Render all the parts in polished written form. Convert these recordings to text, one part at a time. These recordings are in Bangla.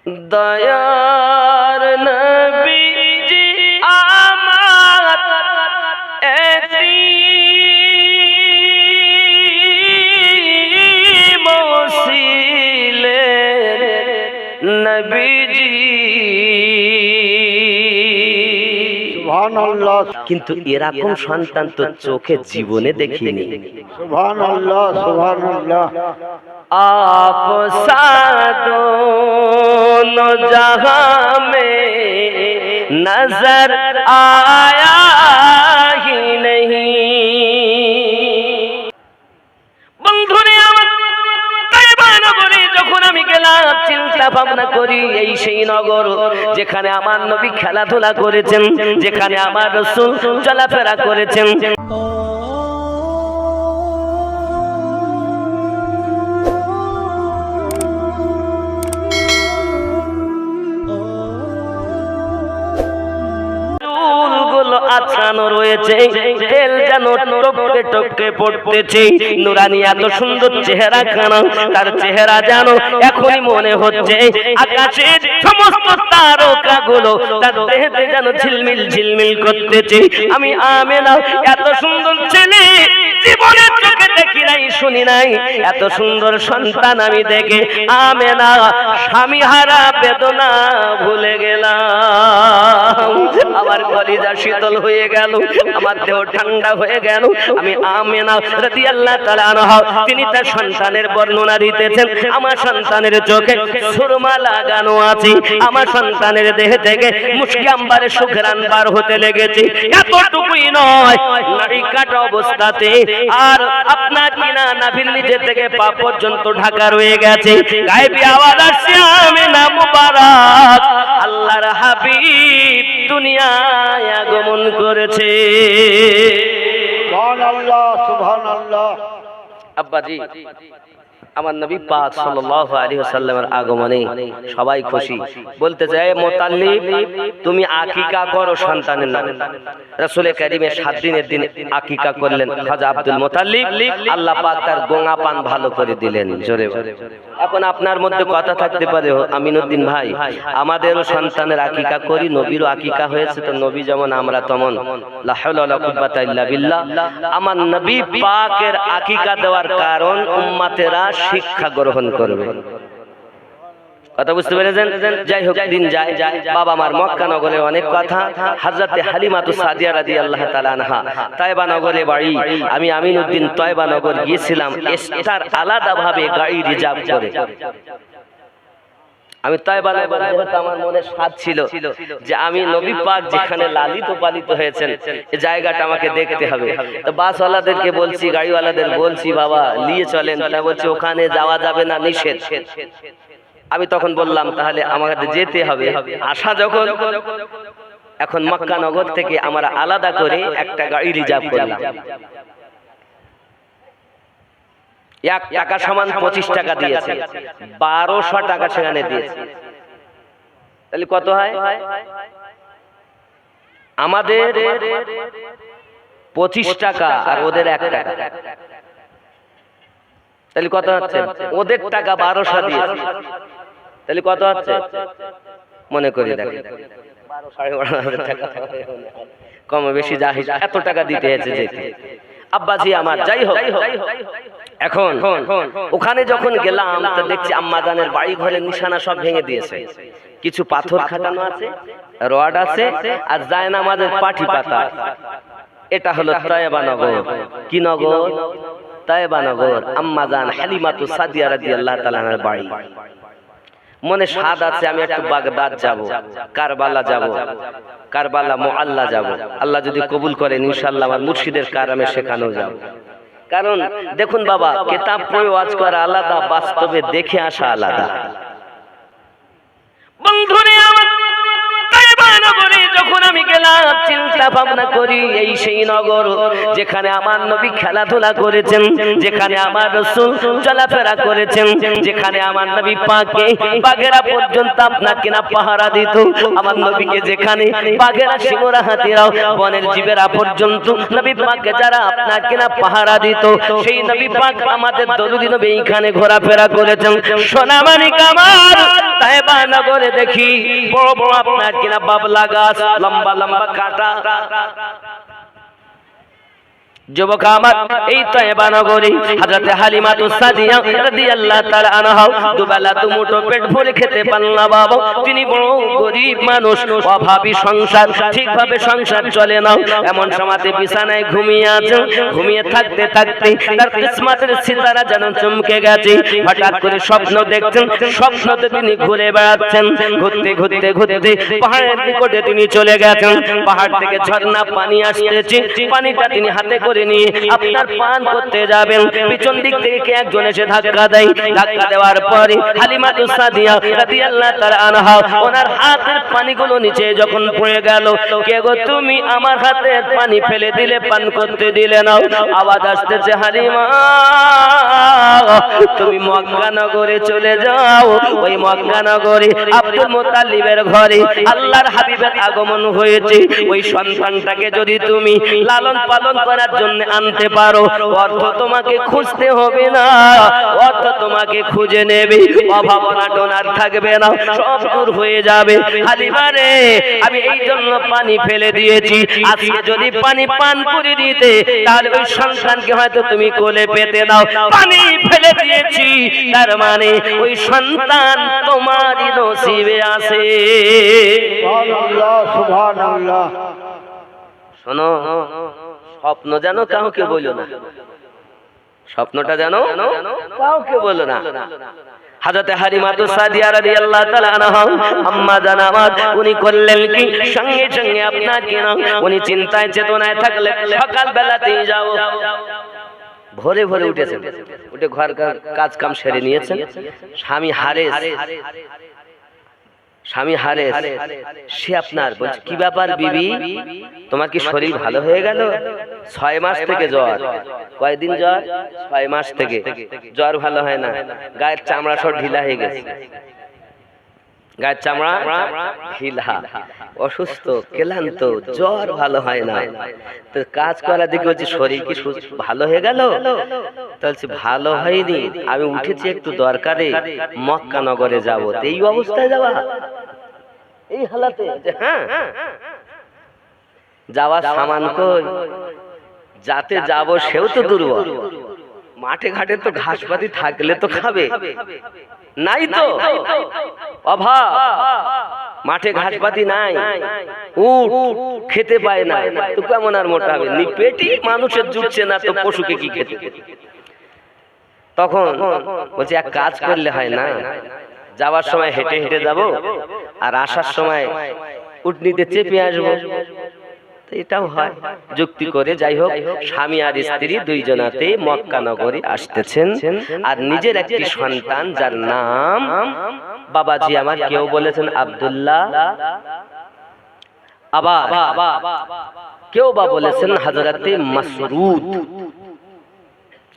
দয়ার নবীজি আমার এতিম ছিলেন নবীজি। সুবহানাল্লাহ। কিন্তু এরকম সন্তান তো চোখে জীবনে দেখিনি। সুবহানাল্লাহ সুবহানাল্লাহ। आप दोनों जहां में नजर आया ही नहीं। বন্ধুরে আমার তাইবা নগরে যখন আমি গেলাম, চিন্তা ভাবনা করি এই সেই নগর যেখানে আমার নবী খেলাধুলা করেছেন, যেখানে আমার রাসূল চলাফেরা করেছেন। আছানো রয়েছে, তেল যেন টপকে টপকে পড়তেছে, নুরানি এত সুন্দর চেহারা খানা, তার চেহারা যেন এখনই মনে হচ্ছে আকাশের সমস্ত তারকাগুলো তার দেহেতে যেন ঝিলমিল ঝিলমিল করতেছে। আমি আমেনা এত সুন্দর ছেলে জীবনের চোখে দেখি নাই, শুনি নাই, এত সুন্দর সন্তান আমি দেখে আমেনা স্বামী হারা বেদনা ভুলে গেলাম। আমার কলিজা শীতল হয়ে গেল, আমার দেহ ঠান্ডা হয়ে গেল। আমি আমেনা রাদিয়াল্লাহু তাআলা আনহা তিনি তার সন্তানের বর্ণনা দিতেছেন। আমার সন্তানের চোখে সুরমা লাগানো আছে, আমার সন্তানের দেহে থেকে মুশকি আম্বারে সুঘ্রাণ বার হতে লেগেছে। এতটুকুই নয়, নারী কাটা অবস্থাতে আর আপনার কিনা নাভির নিচে থেকে পা পর্যন্ত ঢাকা রয়ে গেছে। গায়েবী আওয়াজ আসছে আমেনা মুবারক, আল্লাহর হাবিব দুনিয়ায় আগমন করেছে। সুবহানাল্লাহ সুবহানাল্লাহ। আব্বাজি আমার নবী পাক সাল্লাল্লাহু আলাইহি ওয়াসাল্লামের আগমনে সবাই খুশি। বলতে যায় মুতাল্লিব তুমি আকিকা করো সন্তানের নামে। রাসূল কারীমের 7 দিনের দিন আকিকা করলেন খাজা আব্দুল মুতাল্লিব। আল্লাহ পাক তার গোঙা পান ভালো করে দিলেন। জোরে এখন আপনার মধ্যে কথা থাকতে পারে আমিনুদ্দিন ভাই আমাদেরও সন্তানের আকিকা করি, নবীরও আকিকা হয়েছে, তো নবী যেমন আমরা তেমন। লা হাওলা ওয়ালা কুওয়াতা ইল্লা বিল্লাহ। আমার নবী পাকের আকিকা দেওয়ার কারণ উম্মতেরা শিক্ষা গ্রহণ করবে। কথা বুঝতে পেরেছেন? যাই হোক, দিন যায়, বাবা আমার মক্কা নগরে অনেক কথা। হযরতে হালিমাতু সাদিয়া রাদিয়াল্লাহু তাআলা আনহা তায়েবা নগরে বাড়ি। আমি আমিনুদ্দিন তায়েবা নগর গিয়েছিলাম এস্টার আলাদা ভাবে গাড়ি রিজার্ভ করে। আমি তায়েবা নগর যেহেতু আমার মনে সাধ ছিল যে আমি নবী পাক যেখানে লালিত পালিত হয়েছেন এই জায়গাটা আমাকে দেখতে হবে। তো বাসওয়ালাদেরকে বলছি, গাড়িওয়ালাদের বলছি বাবা নিয়ে চলেন, তা বলছে ওখানে যাওয়া যাবে না, নিষেধ। আমি তখন বললাম তাহলে আমাদের যেতে হবে। আশা যখন এখন মক্কা নগর থেকে আমরা আলাদা করে একটা গাড়ি রিজার্ভ করলাম। 1 টাকা সমান 25 টাকা দিয়েছে, 1200 টাকা সেখানে দিয়েছে। তাহলে কত হয়? আমাদের 25 টাকা আর ওদের 1 টাকা, তাহলে কত হচ্ছে? ওদের টাকা 1200 দিয়েছে, তাহলে কত হচ্ছে মনে করি দেখেন, 12,500 টাকা কম বেশি যা এত টাকা দিতে হয়েছে যেতে। আব্বাজি আমার যাই হোক, এখন ওখানে যখন গেলাম তো দেখছি আম্মাজানের বাড়ি ঘরের নিশানা সব ভেঙে দিয়েছে। কিছু পাথর খাটানো আছে, রড আছে, আর জায়নামাজের পাটি পাতা। এটা হলো তায়েবা নগর। কি নগর? তায়েবা নগর। আম্মাজান হালিমাতু সাদিয়া রাদিয়াল্লাহু তাআলা আনহার বাড়ি। মনে স্বাদ আছে আমি একটু বাগদাদ যাব, কারবালা যাব, কারবালা মুআল্লা যাব। আল্লাহ যদি কবুল করেন ইনশাআল্লাহ আমার মুর্শিদের কারামে সেখানেও যাব। কারণ দেখুন বাবা, কিতাব পড়ে ওয়াজ করা আলাদা, বাস্তবে দেখে আসা আলাদা। বন্ধুরে আমার তায়েবা নগরে যখন আমি গেলাম চিন্তা ভাবনা করি এই সেই নগর যেখানে আমার নবী খেলাধুলা করেছেন, যেখানে আমার রাসূল চলাফেরা করেছেন, যেখানে আমার নবী পাককে বাঘেরা পর্যন্ত আপনাকে না পাহারা দিত। আমার নবীকে যেখানে বাঘেরা, সিংহরা, হাতিরাও, বনের জীবেরা পর্যন্ত নবী পাককে যারা আপনাকে না পাহারা দিত, সেই নবী পাক আমাদের দরুদি নবী এইখানে ঘোরাফেরা করেছেন। সোনামানিক আমার তায়েবা নগরে দেখি বড় বড় আপনার কিনা বাবলা গাছ, লম্বা লম্বা কাঁটা। যুবক আমার এই তায়েবা নগরে হযরত হালিমাতুস সাদিয়া রাদিয়াল্লাহু তাআলা আনহা দুবেলা দুমুঠো পেট ভরে খেতে পান না বাবা। তিনি বড় গরীব মানুষ, অভাবী সংসার, ঠিকভাবে সংসার চলে না। এমন সময়তে বিছানায় ঘুমিয়ে আছেন। ঘুমিয়ে থাকতে থাকতে তার কিসমতের সিতারা যেন চমকে গেছে। হঠাৎ করে স্বপ্ন দেখছেন, স্বপ্নতে তিনি ঘুরে বেড়াচ্ছেন। ঘুরতে ঘুরতে ঘুরতে পাহাড়ের নিকটে তিনি চলে গেছেন। পাহাড় থেকে ঝর্ণা পানি আসতেছে। পানিটা তিনি হাতে করে নিয়ে আপনার পান করতে যাবেন। পিছন দিক থেকে একজন এসে ধাক্কা দেয়। ধাক্কা দেওয়ার পরে হালিমাতুস সাদিয়া রাদিয়াল্লাহু তাআলা আনহা ওনার হাতের পানিগুলো নিচে যখন পড়ে গেল, কে গো তুমি আমার হাতের পানি ফেলে দিলে, পান করতে দিলে না। আওয়াজ আসতেছে, হালিমা তুমি মক্কা নগরে চলে যাও। ওই মক্কা নগরে আব্দুল মুত্তালিবের ঘরে আল্লাহর হাবিবের আগমন হয়েছে। ওই সন্তানটাকে যদি তুমি লালন পালন করার জন্য আনতে পারো, অর্থ তোমাকে খুঁজতে হবে না, অর্থ তোমাকে খুঁজে নেবে। অভাব অনাটন আর থাকবে না, সব দূর হয়ে যাবে। হালিমা রে, আমি এই জন্য পানি ফেলে দিয়েছি। আজকে যদি পানি পান করে দিতে, তাহলে ওই সন্তানকে হয়তো তুমি কোলে পেতে দাও। পানি ফেলে দিয়েছি, তার মানে ওই সন্তান তোমারই নসিবে আছে। সুবহানাল্লাহ, সুবহানাল্লাহ। শোনো, স্বপ্ন যেন কাউকে বলো না, স্বপ্নটা যেন কাউকে বলো না। হযরত হালিমাতুস সাদিয়া রাদিয়াল্লাহু তাআলা আনহা আম্মা জানাত উনি করলেন কি, সঙ্গে সঙ্গে আপনার কিনা উনি চিন্তায় চেতনায় থাকলে সকাল বেলাতেই যাও। ভোরে ভোরে উঠেছেন, উঠে ঘর কাজ কাম সেরে নিয়েছেন। স্বামী হারেস সে আপনার বলছে, কি ব্যাপার বিবি, তোমার কি শরীর ভালো হয়ে গেল? 6 মাস থেকে জ্বর। কয়দিন জ্বর? 6 মাস থেকে জ্বর ভালো হয় না। গায়ের চামড়া সব ঢিলা হয়ে গেছে, গায়ের চামড়া ঢিলা, অসুস্থ, ক্লান্ত, জ্বর ভালো হয় না। তো কাজ করা দেখে বলছি, শরীর কি ভালো হয়ে গেল? বলছি ভালো হয়নি, আমি উঠেছি একটু দরকারে, মক্কা নগরে যাবো। এই অবস্থায় যাওয়া, এই হালাতে? হ্যাঁ, যাওয়া সামান কই, যাতে যাব সেও তো দুর্বল। মাঠে ঘাটে তো ঘাসপাতি থাকলে তো খাবে, নাই তো, অভাব। মাঠে ঘাসপাতি নাই, উট খেতে পায় না, তো কেমন আর মোটা হবে? পেটই মানুষের জুটছে না, তো পশুকে কি খেতে? তখন বলছি এক কাজ করলে হয় না, যাওয়ার সময় হেঁটে হেঁটে যাব, আর আসার সময় উটনিতে চেপে আসবো। এটাও হয়, যুক্তি করে। যাই হোক, স্বামী আর স্ত্রী দুইজনাতে মক্কা নগরে আসতেছেন। আর নিজের একটি সন্তান, যার নাম বাবাজি আমার কেউ বলেছেন আব্দুল্লাহ, আবার কেউ বা বলেছেন হযরতে মাসরুদ।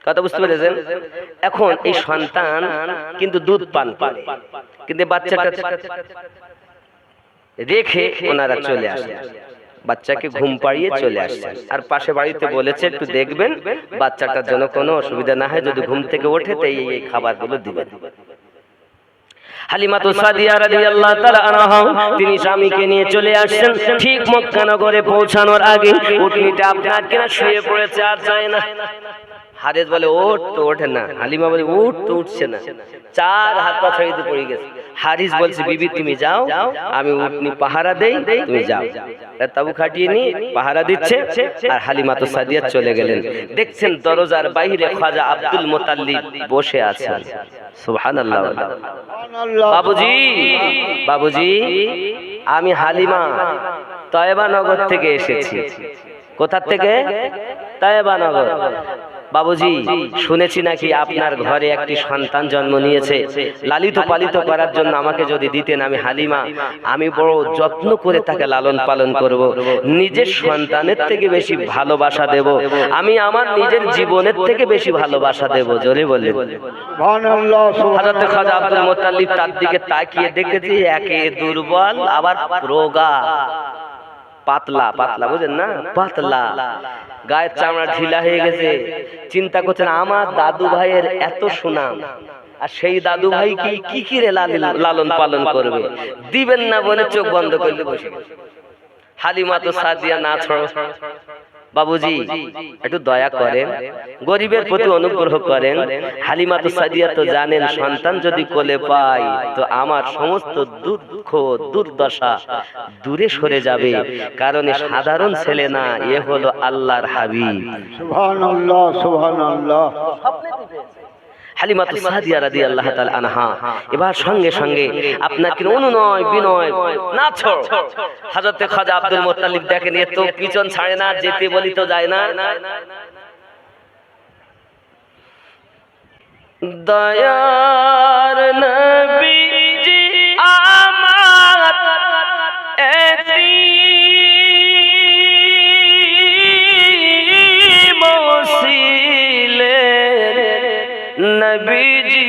কথা বুঝতে পেরেছেন? এখন এই সন্তান কিন্তু দুধ পান করে, কিন্তু বাচ্চাটা রেখে ওনারা চলে আসে, বাচ্চাকে ঘুম পাড়িয়ে চলে আসছেন। আর পাশে বাড়িতে বলেছে একটু দেখবেন বাচ্চাটার জন্য কোনো অসুবিধা না হয়, যদি ঘুম থেকে ওঠে তো এই খাবারগুলো দিবেন। হালিমাতুস সাদিয়া রাদিয়াল্লাহু তাআলা আনহা তিনি স্বামীকে নিয়ে চলে আসছেন। ঠিক মক্কা নগরে পৌঁছানোর আগে উটনিটা আপনার কিনা শুয়ে পড়েছে, আর যায় না। হারেস বলে ওঠ, তো ওঠে না। হালিমা বলে উঠ, তো উঠছে না। 4 হাত পা ছড়িয়ে পড়ে গেছে। হারিস বলছে, বিবি তুমি যাও, আমি উটনি পাহারা দেই, তুমি যাও। তাবু খাটিয়ে নি পাহারা দিচ্ছে, আর হালিমাতুস সাদিয়া চলে গেলেন। দেখছেন দরজার বাইরে খাজা আব্দুল মুত্তালিব বসে আছেন। সুবহানাল্লাহ। বাবুজি, বাবুজি, আমি হালিমা তায়েবা নগর থেকে এসেছি। কোথা থেকে? তায়েবা নগর। বাবুজি শুনেছি নাকি আপনার ঘরে একটি সন্তান জন্ম নিয়েছে, লালিত পালিত করার জন্য আমাকে যদি দিতেন আমি হালিমা আমি বড় যত্ন করে তাকে লালন পালন করব, নিজের সন্তানের থেকে বেশি ভালোবাসা দেব, আমি আমার নিজের জীবনের থেকে বেশি ভালোবাসা দেব। জোরে বলে সুবহানাল্লাহ হযরত খাজা আব্দুল মুত্তালিব তার দিকে তাকিয়ে দেখেছি একে দুর্বল আবার রোগা, পাতলা পাতলা, বুঝেন না, পাতলা, গায়ের চামড়া ঢিলা হয়ে গেছে। চিন্তা করছেন আমার দাদু ভাইয়ের এত সুনাম, আর সেই দাদু ভাই কি কি রে লালন পালন করবে, দিবেন না বলে চোখ বন্ধ করলে বসে। হালিমা তো সাদিয়া না ছড়ো, বাবুজি একটু দয়া করেন, গরিবের প্রতি অনুগ্রহ করেন। হালিমা তো সাদিয়া তো জানেন সন্তান যদি কোলে পাই তো আমার সমস্ত দুঃখ দুর্দশা দূরে সরে যাবে, কারণ এ সাধারণ ছেলে না, এ হলো আল্লাহর হাবিব। সুবহানাল্লাহ সুবহানাল্লাহ। হালিমা তো সাদিয়া রাদিয়াল্লাহু তাআলা আনহা এবার সঙ্গে সঙ্গে আপনাকে অনুনয় বিনয় না ছড়। হযরত খাজা আব্দুল মুত্তালিব দেখেন এ তো পিছন ছাড়ে না, যেতে বলি তো যায় না। দয়ার নবীজি আমার এতিম ছিলে নবীজি,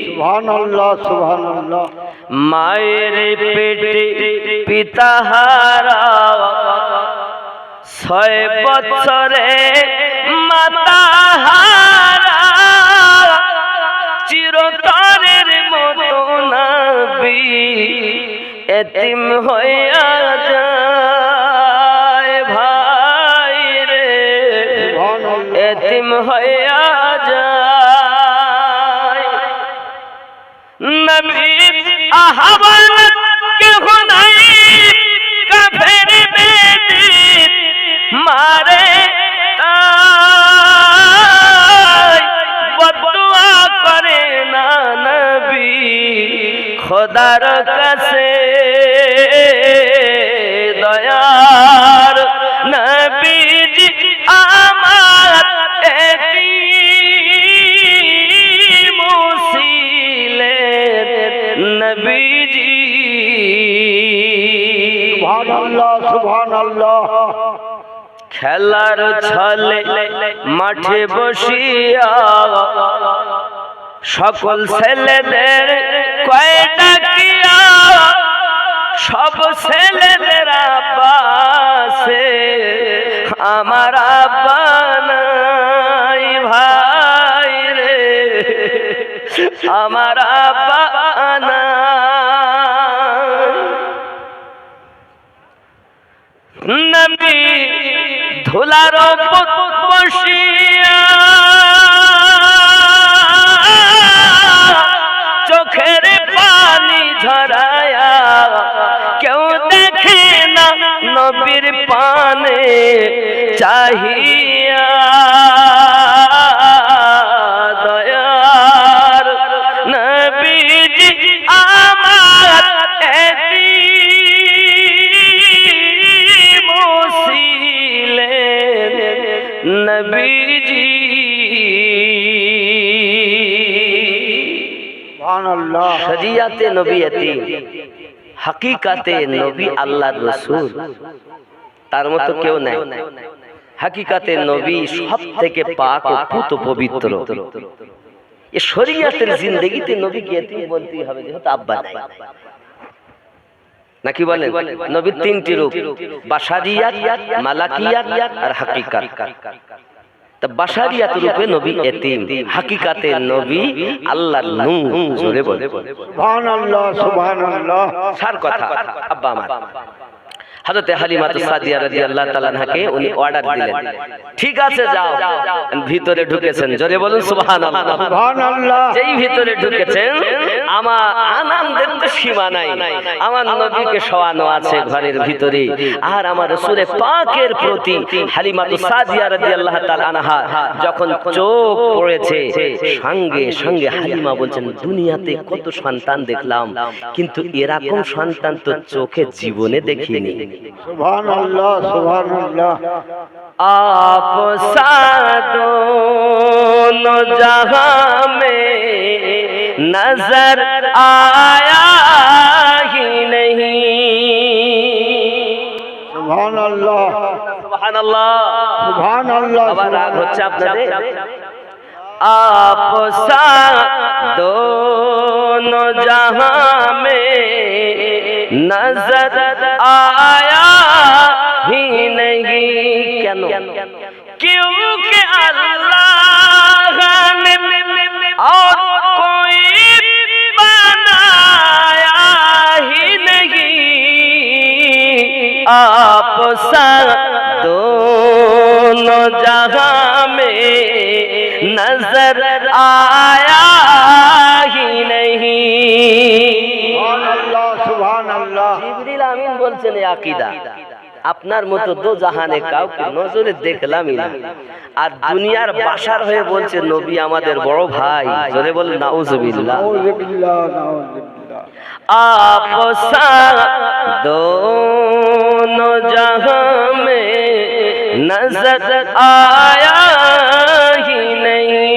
সুবহানাল্লাহ সুবহানাল্লাহ। মায়ের পেটে পিতাহারা 6 বছরে মাতাহারা, চিরতরের মতো নবী এতিম হইয়া যায় ভাই রে, এতিম হইয়া যায়। নবী আহ্বান কেহ নাই কাফের বেদিন মারে তাই বদদুয়া করে না নবী খোদার কাছে। দয়ার নবীজি আমার এতিম ছিলেন নবীজি। সুবহানাল্লাহ সুবহানাল্লাহ। খেলার ছলে মাঠে বসিয়া সকল ছেলেদের কয়টা কিয়া, সব ছেলেদের আব্বাসে আমার আব্বা নাই ভাই রে, আমার আব্বা নাই। নবী ধুলার বসিয়া চোখের পানি ঝরায়া, কেউ দেখে না নবীর পানে চাহিয়া। দয়ার নবীজি আমার এতিম ছিলেন নবীজি। সুবহানাল্লাহ। শরিয়াতে নবী এতিম, হাকিকাতে নবী আল্লাহর রাসূল, তার মতো কেউ নাই। হাকিকাতে নবী সব থেকে পাক ও পুত পবিত্র। এ শরিয়াতের জিন্দেগিতে নবীকে এতিম বলতেই হবে, যেহেতু আব্বা নাই। নাকি বলেন নবীর 3টি রূপ, বাশারিয়াত, মালাকিয়াত আর হাকিকাত। তা বাশারিয়াত রূপে নবী এতিম, হাকিকাতে নবী আল্লাহর নূর। জোরে বলে সুবহানাল্লাহ সুবহানাল্লাহ। সার কথা আব্বা আমার হযরত হালিমা সাদিয়া রাদিয়াল্লাহু তাআলা আনহাকে উনি অর্ডার দিলেন, ঠিক আছে যাও। ভিতরে ঢুকেছেন, জোরে বলুন সুবহানাল্লাহ। সুবহানাল্লাহ। যেই ভিতরে ঢুকেছেন আমার আনন্দের তো সীমা নাই। আমার নবীকে শোয়ানো আছে ঘরের ভিতরে, আর আমার রাসূলে পাকের প্রতি হালিমাতু সাদিয়া রাদিয়াল্লাহু তাআলা আনহা যখন চোখ পড়েছে, সঙ্গে সঙ্গে হালিমা বলছেন, দুনিয়াতে কত সন্তান দেখলাম, কিন্তু এরকম সন্তান তো চোখে জীবনে দেখিনি। সুবহানাল্লাহ সুবহানাল্লাহ। आप दोनों जहां में नजर आया ही नहीं। সুবহানাল্লাহ সুবহানাল্লাহ সুবহানাল্লাহ। আবার রাগ হচ্ছে আপনাদের। आप दोनों जहां में नजर आया ही नहीं। क्योंकि अल्लाह ने और कोई बनाया ही नहीं। आप दोनों जहां में नजर आया ही नहीं। সুবহানাল্লাহ সুবহানাল্লাহ। জিবরিল আমিন বলছেন এই আকীদা, আপনার মতো দো জাহানে কাউকে নজরে দেখলামই না। আর দুনিয়ার বাশার হয়ে বলছে নবী আমাদের বড় ভাই। জোরে বলেন নাউজুবিল্লাহ। নাউজুবিল্লাহ নাউজুবিল্লাহ। आप दोनों जहां में नजर आया ही नहीं।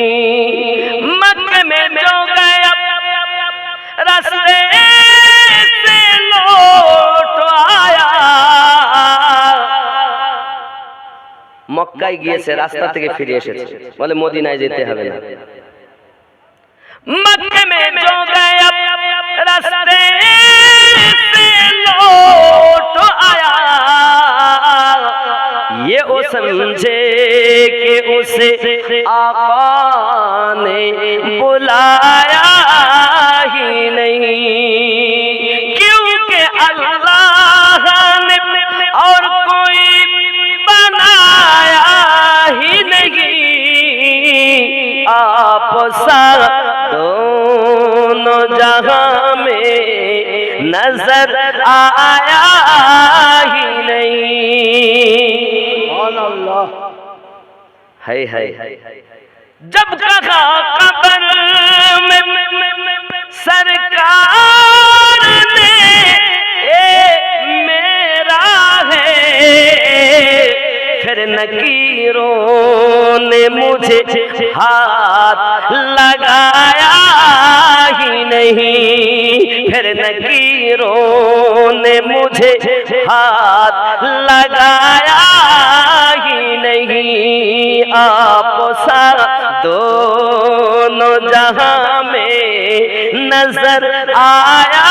मक्के में जो गया रास्ते से लौट आया। মক্কায় গিয়েছে, রাস্তা থেকে ফিরে এসেছে, বলে মদিনায় যেতে হবে না। मक्के में जो गया रास्ते से लौट आया। ये वो समझे कि उसे आका ने बुलाया ही नहीं। क्योंकि अल्लाह ने और कोई बनाया ही नहीं। आप दोनों जहां में नजर आया ही नहीं। সুবহানাল্লাহ। है जब कहा कब्र में सरकार ने ए मेरा है, फिर नकीरों ने मुझे हाथ लगाया ही नहीं। फिर नकीरों ने मुझे हाथ लगाया ही नहीं। आप दोनों जहां में नजर आया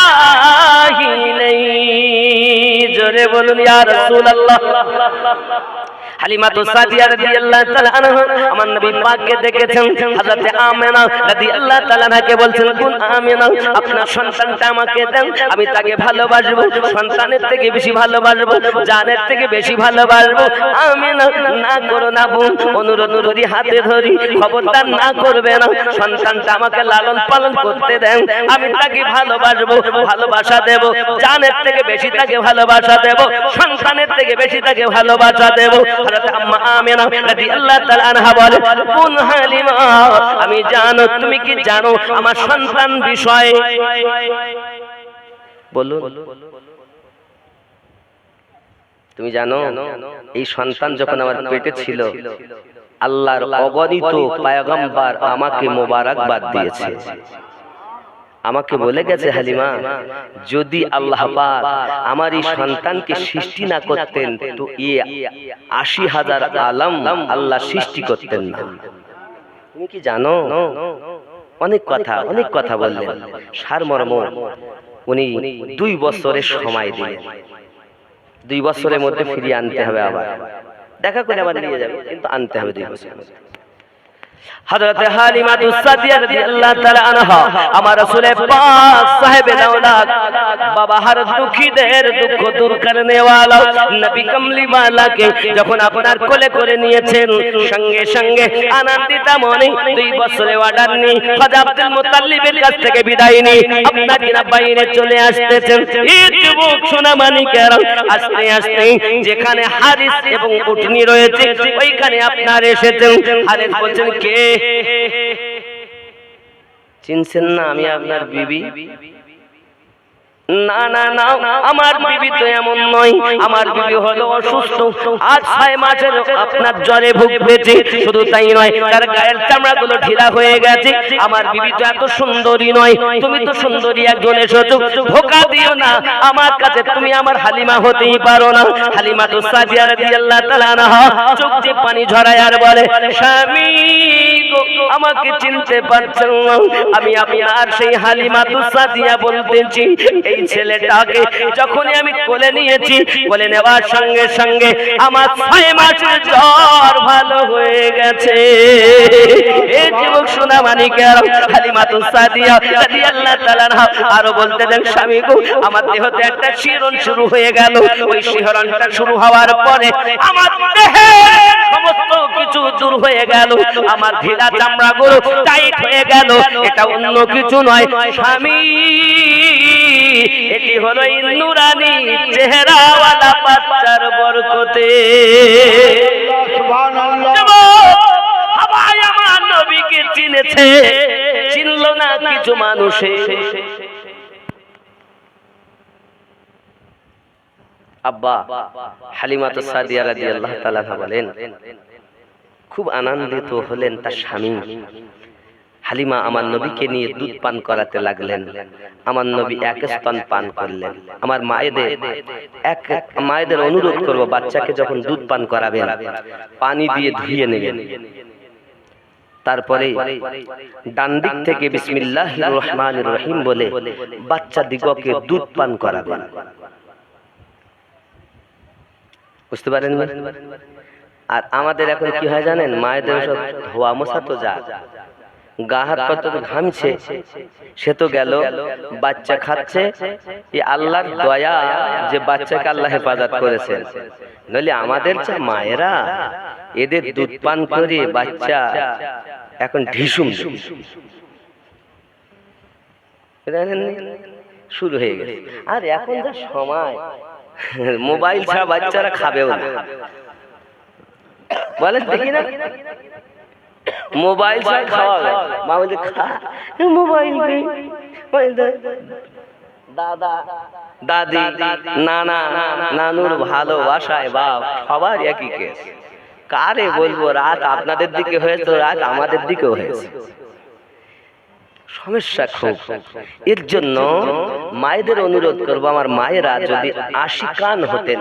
ही नहीं। जोरे बोलूं या रसूल अल्लाह। হালিমাতু সাদিয়া রাদিয়াল্লাহু তাআলা আনহা আমার নবী পাককে দেখেছেন। হযরতে আমিনা রাদিয়াল্লাহু তাআলা আনহাকে বলছেন, কোন আমিনা, আপনার সন্তানটা আমাকে দেন, আমি তাকে ভালোবাসবো, সন্তানের থেকে বেশি ভালোবাসবো, জানের থেকে বেশি ভালোবাসবো। আমিনা, না করো না বোন, অনুরোধ করি, হাতে ধরি, খবরদার না করবে না, সন্তানটা আমাকে লালন পালন করতে দেন, আমি তাকে ভালোবাসবো, ভালোবাসা দেব, জানের থেকে বেশি তাকে ভালোবাসা দেব, সন্তানের থেকে বেশি তাকে ভালোবাসা দেব। হযরত আম্মা আমিনা রাদিয়াল্লাহু তাআলা আনহা বলে, কোন হালিমা, আমি জানো, তুমি কি জানো আমার সন্তান বিষয়ে? বলুন, তুমি জানো এই সন্তান যখন আমার পেটে ছিল, আল্লাহর অগণিত পয়গম্বর আমাকে মোবারকবাদ দিয়েছে। আমাকে বলে গেছে, হালিমা, যদি আল্লাহ পাক আমার এই সন্তানকে সৃষ্টি না করতেন তো ৮০,০০০ আলম আল্লাহ সৃষ্টি করতেন না। তুমি কি জানো? অনেক কথা বললেন। সারমর্ম উনি ২ বছরের সময় দিলেন। ২ বছরের মধ্যে ফিরিয়ে আনতে হবে, আবার দেখা করে আবার নিয়ে যাবে, কিন্তু আনতে হবে ২ বছর। হযরতে হালিমা সাদিয়া রাদিয়াল্লাহু তাআলা আনহা আমার রাসূল পাক সাহেবে দাওলাত বাবা হর দুঃখীদের দুঃখ দূর করনে वाला নবী কামলি ওয়ালাকে যখন আপনার কোলে করে নিয়েছেন সঙ্গে সঙ্গে আনন্দিত মনে 2 বছরের অর্ডার নিয়ে খাজা আব্দুল মুত্তালিবের কাছ থেকে বিদায় নিয়ে আপনার কিনা বাইরে চলে আসতেছেন। এই যুবক সোনামানিকেরা আস্তে আস্তে যেখানে হারিস এবং উটনি রয়েছে ওইখানে আপনার এসেছেন। হারিস বলছেন কে চিনছেন না আমি আপনার বিবি? না না না আমার বিবি তো এমন নয়, আমার বিবি হলো অসুস্থ, আজ 6 মাসের আপনার জ্বরে ভুগছে। শুধু তাই নয় তার গায়ের চামড়াগুলো ঢিলা হয়ে গেছে। আমার বিবি তো এত সুন্দরী নয়, তুমি তো সুন্দরী একজন এসেছো, ধোঁকা দিও না আমার কাছে, তুমি আমার হালিমা হতেই পারো না। হালিমা তো সাদিয়া রাদিয়াল্লাহু তাআলা আনহা চোখ দিয়ে পানি ঝরায় আর বলে স্বামী গো আমাকে চিনতে পারছেন না, আমি আপনার সেই হালিমা তো সাদিয়া বলতেছি। এই ছেলেটাকে যখনই আমি কোলে নিয়েছি, কোলে নেওয়ার সঙ্গে সঙ্গে আমার 6 মাসের জ্বর ভালো হয়ে গেছে। এই যুবক সোনামানিকেরা হালিমা তো সাদিয়া রাদিয়াল্লাহু তাআলা আরো বলতে দেন স্বামী গো আমার দেহতে একটা শিহরণ শুরু হয়ে গেল। ওই শিহরণটা শুরু হওয়ার পরে আমার দেহের সমস্ত কিছু দূর হয়ে গেল, আমার ঢিলা চামড়াগুলো টাইট হয়ে গেল। এটা অন্য কিছু নয় স্বামী, এটি হলো এই নূরানি চেহারাওয়ালা বাচ্চার বরকতে। সবাই আমার নবীকে চিনেছে, চিনলো না কিছু মানুষে। আব্বা হালিমা তো সাদিয়া রাদিয়াল্লাহু তাআলা বলেন খুব আনন্দিত হলেন তার স্বামী। হালিমা আমার নবীকে নিয়ে দুধ পান করাতে লাগলেন। আমার নবী এক স্তন পান করলেন। আমার মায়েদের অনুরোধ করব বাচ্চাকে যখন দুধ পান করাবেন পানি দিয়ে ধুয়ে নেবেন, তারপরে ডান দিক থেকে বিসমিল্লাহির রহমানির রহিম বলে বাচ্চা দিগকে দুধ পান করাবেন। বুঝতে পারেন? আর আমাদের এখন কি হয় জানেন, মায়েদের সব ধোয়া মোছা তো যা গা হাত পা তো ঘামছে, সে তো গেল বাচ্চা খাচ্ছে। এই আল্লাহর দয়া যে বাচ্চাকে আল্লাহ হেফাজত করেছেন, নইলে আমাদের যা মায়েরা এদের দুধ পান করে বাচ্চা এখন ঢিসুম শুরু হয়ে গেছে। আর এখন যা সময়, মোবাইল ছাড়া বাচ্চারা খাবেও না। বলেন দেখি না, মোবাইল ছাড়া খাওয়া মা বলে খা মোবাইল, দাদা দাদি নানা নানুর ভালোবাসায় বাপ সবার একই কেস। কারে বলবো, রাত আপনাদের দিকে হয়েছে, রাত আমাদের দিকেও হয়েছে। সমস্যা খুব। এর জন্য মায়েদের অনুরোধ করবো, আমার মায়েরা যদি আশিকান হতেন,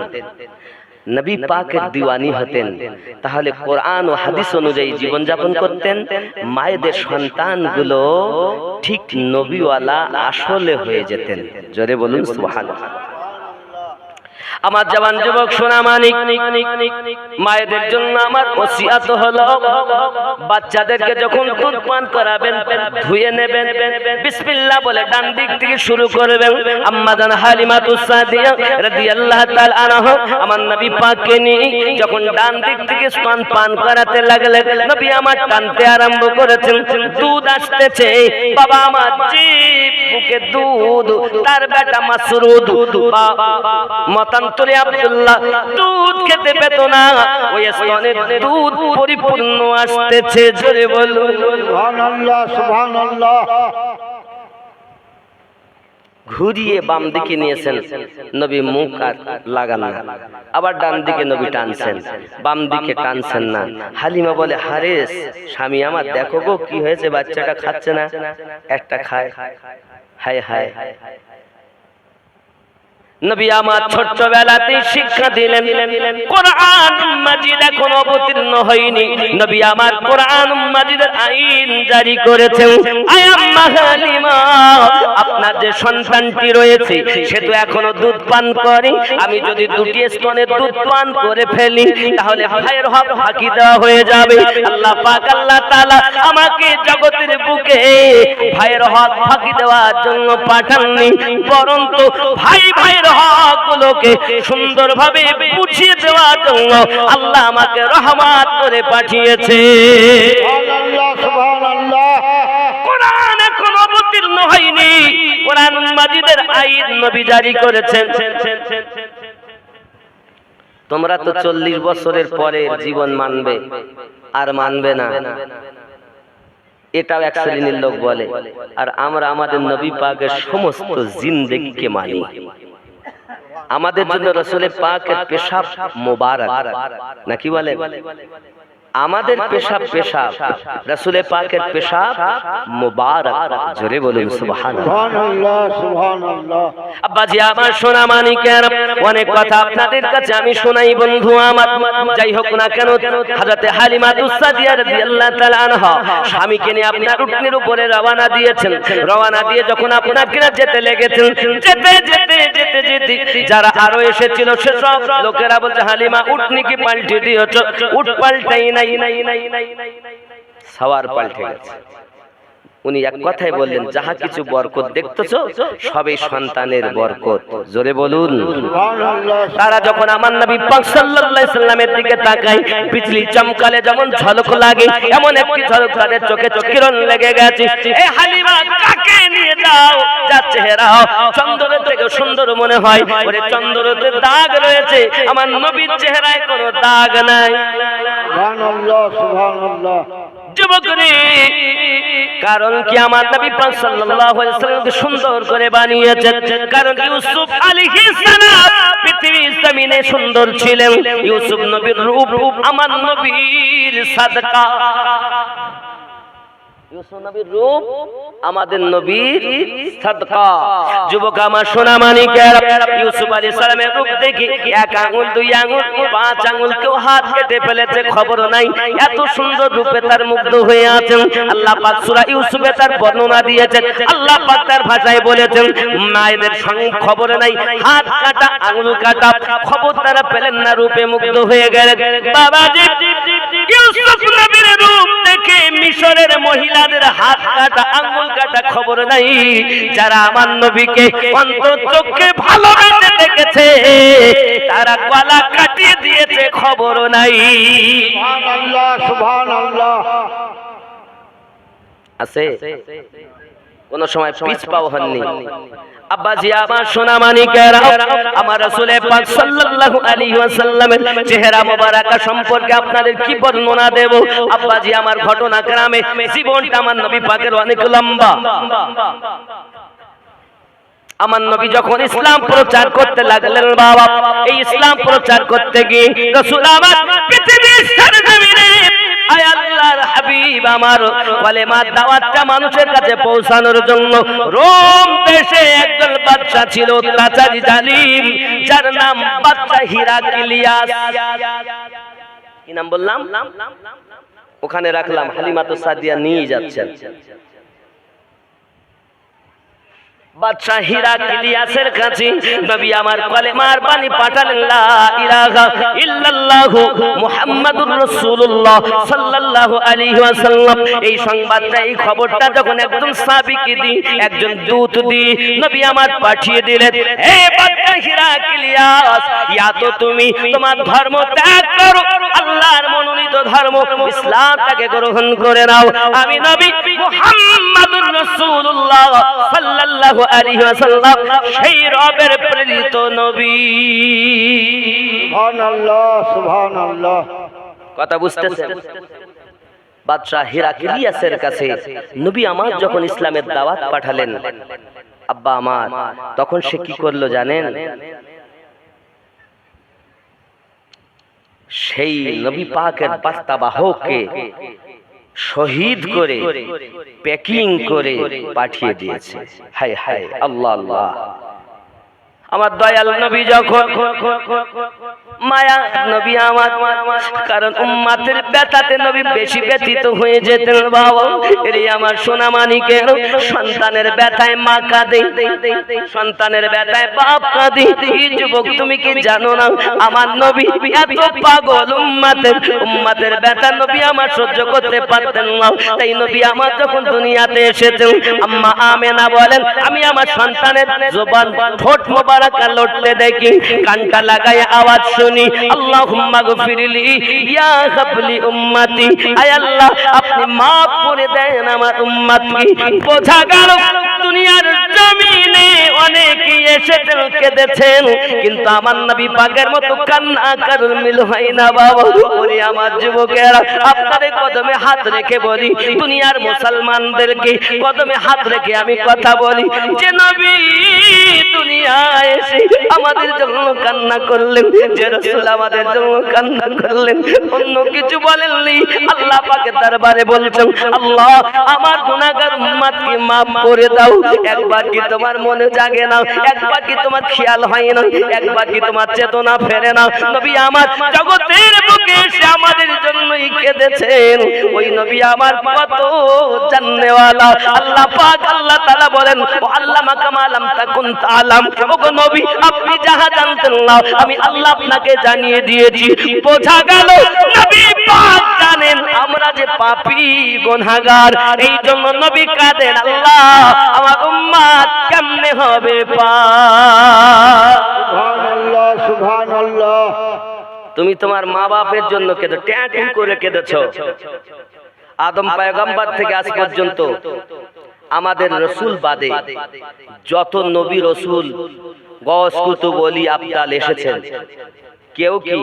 নবী পাকের দিওয়ানি হতেন, তাহলে কোরআন ও হাদিস অনুযায়ী জীবনযাপন করতেন। মায়েদের সন্তানগুলো ঠিক নবীওয়ালা আসলে হয়ে যেতেন। জোরে বলুন সুবহানাল্লাহ। আমার জওয়ান যুবক সোনামানিক, মায়েদের জন্য আমার ওসিয়াত হলো বাচ্চাদেরকে যখন দুধ পান করাবেন ধুয়ে নেবেন, বিসমিল্লাহ বলে ডান দিক থেকে শুরু করবেন। আম্মা জান হালিমা সাদিয়া রাদিয়াল্লাহু তাআলা আনহা আমার নবী পাককে নিয়ে যখন ডান দিক থেকে স্তন পান করাতে লাগলেন, নবী আমার টানতে আরম্ভ করেছেন। দুধ আসতেছে, বাবা আমার জিভ বুকে দুধ, তার বেটা মাসরুদ মতান্তরে আব্দুল্লাহ দুধ খেতে পেত না, ওই স্তনে দুধ পরিপূর্ণ আসতেছে। জোরে বলুন সুবহানাল্লাহ সুবহানাল্লাহ। ঘুরিয়ে বাম দিকে নিয়েছেন, নবী মুখ আর লাগান না, আবার ডান দিকে নবী টানছেন, বাম দিকে টানছেন না। হালিমা বলে হারেস স্বামী আমার, দেখো গো কি হয়েছে, বাচ্চাটা খাচ্ছে না, একটা খায়। হায় হায়, নবী আমার ছোট্টবেলাতেই শিক্ষা দিলেন। কোরআন মাজিদ এখন অবতীর্ণ হয়নি, নবী আমার কোরআন মাজিদের আইন জারি করেছেন। আয় আম্মা হালিমা, আপনার যে সন্তানটি রয়েছে সে তো এখনো দুধ পান করে, আমি যদি দুটি স্তনের দুধ পান করে ফেলি তাহলে ভাইয়ের হক ফাঁকি দেওয়া হয়ে যাবে। আল্লাহ পাক আল্লাহ তাআলা আমাকে জগতের বুকে ভাইয়ের হক ফাঁকি দেওয়ার জন্য পাঠাননি, বরঞ্চ ভাইয়ের হক গুলোকে সুন্দরভাবে বুঝিয়ে দেওয়ার জন্য আল্লাহ আমাকে রহমত করে পাঠিয়েছে। সুবহানাল্লাহ, সুবহানাল্লাহ। কোরআন এখনো অবতীর্ণ হয়নি, কোরআন মাজিদের আইন নবী জারি করেছেন। তোমরা তো 40 বছরের পরের জীবন মানবে আর মানবে না, এটাও এক শ্রেণীর লোক বলে। আর আমরা আমাদের নবী পাকের সমস্ত জিন্দেগিকে মানি। আমাদের জন্য রাসূলের পাকের পেশাব মোবারক, নাকি বলে? আমাদের পেশাব রাসূলের পাকের পেশাব মোবারক। জোরে বলুন সুবহানাল্লাহ, সুবহানাল্লাহ, সুবহানাল্লাহ। আব্বাজি আমার সোনা মানিকের অনেক কথা আপনাদের কাছে আমি শোনাই বন্ধু আমার। যাই হোক না কেন, হযরতে হালিমাতুস সাদিয়া রাদিয়াল্লাহু তাআলা আনহা স্বামীকে নিয়ে আপনার উটনির উপরে রওনা দিয়েছেন। রওনা দিয়ে যখন আপনাকে যেতে লেগেছেন, যেতে যারা আরো এসেছিল সেসব লোকেরা বলছে, হালিমা উটনিকে পাল্টে দিয়েছো। উট পাল্টাই নাই, সওয়ার পাল্টে গেছে। উনি এক কথাই বললেন, যাহা কিছু বরকত দেখতেছো সবই সন্তানের বরকত। জোরে বলুন সুবহানাল্লাহ। তারা যখন আমার নবী পাক সাল্লাল্লাহু আলাইহি সাল্লামের দিকে তাকায়, বিজলি চমকালে যেমন ঝলক লাগে এমন একটি ঝলক তাদের চোখে কিরণ লেগে গেছে। এই হালিমা কাকে নিয়ে যাও, যার চেহারা চন্দ্রের থেকে সুন্দর মনে হয়, ওরে চন্দ্রতে দাগ রয়েছে, আমার নবীর চেহারায় কোনো দাগ নাই। সুবহানাল্লাহ, সুবহানাল্লাহ। যুবকরে, কারণ কি আমার নবী পাক সাল্লাল্লাহু আলাইহি সাল্লামকে সুন্দর করে বানিয়েছেন। কারণ ইউসুফ আলাইহিস সালাম পৃথিবীর জমিনে সুন্দর ছিলেন। ইউসুফ নবীর রূপ আমার নবীর সাদকা। ইউসুফ নবীর রূপ আমাদের নবীর সাদকা। যুবক আমার সোনা মানিকের, ইউসুফ আলাইহিস সালামের রূপ দেখে এক আঙ্গুল, দুই আঙ্গুল, 5 আঙ্গুল কেউ হাত কেটে ফেলেছে খবর নাই। এত সুন্দর রূপে তার মুগ্ধ হয়ে আছেন। আল্লাহ পাক সূরা ইউসুফে তার বর্ণনা দিয়েছেন। আল্লাহ পাক তার ভাষায় বলেছেন, মায়েদের সঙ্গে খবর নাই, হাত কাটা, আঙ্গুল কাটা, খবর তারা পেলেন না, রূপে মুগ্ধ হয়ে গেলেন। বাবাজি, ইউসুফ নবীর রূপ দেখে মিশরের মহিলাদের হাত কাটা, আঙ্গুল কাটা খবর নাই। যারা আমার নবীকে অন্তর চোখে ভালোবেসে দেখেছে তারা গলা কাটিয়ে দিয়েছে খবর নাই। সুবহানাল্লাহ, সুবহানাল্লাহ। আছে কোন সময় পিছ পাও হননি। আব্বাজি আমার সোনা মানিকেরা, আমার রাসূলের পাক সাল্লাল্লাহু আলাইহি ওয়াসাল্লামের চেহারা মোবারকা সম্পর্কে আপনাদের কি বর্ণনা দেব। আব্বাজি আমার ঘটনাক্রমে জীবনটা আমার নবী পাকের অনেক লম্বা। আমার নবী যখন ইসলাম প্রচার করতে লাগলেন, বাবা এই ইসলাম প্রচার করতে গিয়ে রাসূল আমার পৃথিবীর সরজমিনে আয় আল্লাহর হাবিব আমার কালেমার দাওয়াতটা মানুষের কাছে পৌঁছানোর জন্য রোম দেশে একজন বাদশা ছিল, অত্যাচারী জালিম, যার নাম বাদশা হিরাক্লিয়াস। কি নাম বললাম? ওখানে রাখলাম, হালিমাতুস সাদিয়া নিয়ে যাচ্ছেন। বাদশা হিরাক্লিয়াসের কাছে নবী আমার কালেমার বাণী পাঠালেন, লা ইলাহা ইল্লাল্লাহু মুহাম্মাদুর রাসূলুল্লাহ সাল্লাল্লাহু আলাইহি ওয়াসাল্লাম। এই সংবাদটা, এই খবরটা যখন একজন সাহাবীকে দিয়ে, একজন দূত দিয়ে নবী আমার পাঠিয়ে দিলেন, হে বাদশা হিরাক্লিয়াস, ইয়া তো তুমি তোমার ধর্ম ত্যাগ করো, আল্লাহর মনোনীত ধর্ম ইসলামটাকে গ্রহণ করে নাও। আমি নবী মুহাম্মাদুর রাসূলুল্লাহ সাল্লাল্লাহু আলাইহি ওয়াসাল্লাম সেই রবের প্রেরিত নবী। সুবহানাল্লাহ, সুবহানাল্লাহ। কথা বুঝতেছেন? বাদশা হিরাক্লিয়াসের কাছে নবী আমার যখন ইসলামের দাওয়াত পাঠালেন, আব্বা আমার, তখন সে কি করলো জানেন? সেই নবী পাকের বার্তাবাহককে শহীদ করে প্যাকিং করে পাঠিয়ে দিয়েছে। হায় হায়, আল্লাহ আল্লাহ, আমার দয়াল নবী যখন মায়া নবী আমার, কারণ উম্মতের ব্যথাতে নবী বেশি ব্যথিত হয়ে যেতেন বাবা। এর আমার সোনা মানিকের সন্তানের ব্যথায় মা কাঁদে, সন্তানের ব্যথায় বাপ কাঁদে। যুবক তুমি কি জানো না আমার নবী এত পাগল, উম্মতের ব্যথা নবী আমার সহ্য করতে পারতেন না। তাই নবী আমার যখন দুনিয়াতে এসেছেন, আম্মা আমেনা বলেন আমি আমার সন্তানের জবান ঠোঁট মোবারক লড়তে দেখি, কানটা লাগায় আওয়াজ শুনি, আল্লাহুম্মা গফিরলি ইয়া হাবলি উম্মতি, আয় আল্লাহ আপনি মাফ করে দেন আমার উম্মতকে। বোঝা গেল দুনিয়ার জমিনে অনেকেই এসেছেন কেঁদেছেন, কিন্তু আমার নবী পাকের মতো কান্না কারোর মিল হয় না বাবা। ওরে আমার যুবকেরা, আপনাদের কদমে হাত রেখে বলি, দুনিয়ার মুসলমানদেরকে কদমে হাত রেখে আমি কথা বলি, যে নবী দুনিয়ায় এসে আমাদের জন্য কান্না করলেন, যে রাসূল আমাদের জন্য কান্না করলেন, অন্য কিছু বলেননি। আল্লাহ পাকের দরবারে বলছেন, আল্লাহ আমার গুনাহগার উম্মতকে maaf করে দাও। একবার কি তোমার মনে জাগে না? একবার কি তোমার খেয়াল হয় না? একবার কি তোমার চেতনা ফেরে না? নবী আমার জগতের বুকে এসে আমাদের জন্যই কেঁদেছেন। ওই নবী আমার কত জাননেওয়ালা। আল্লাহ পাক আল্লাহ তাআলা বলেন, ও আল্লামা কামা লাম তাকুন তাআলাম, ওগো নবী আপনি যাহা জানতেন না আমি আল্লাহ আপনাকে জানিয়ে দিয়েছি। বোঝা গেল নবী পাক জানেন আমরা যে পাপী গুনাহগার, এই জন্য নবী কাঁদেন, আল্লাহ আমার উম্মত কেমনে হবে পাক। সুবহানাল্লাহ, সুবহানাল্লাহ। তুমি তোমার মা বাপের জন্য কেঁদো, ট্যাটু করে কেঁদেছো। আদম পয়গম্বর থেকে আজ পর্যন্ত আমাদের রসুল বাদে যত নবী রসুল গওস কুতুব ওলি আবদাল এসেছেন, কেউ কি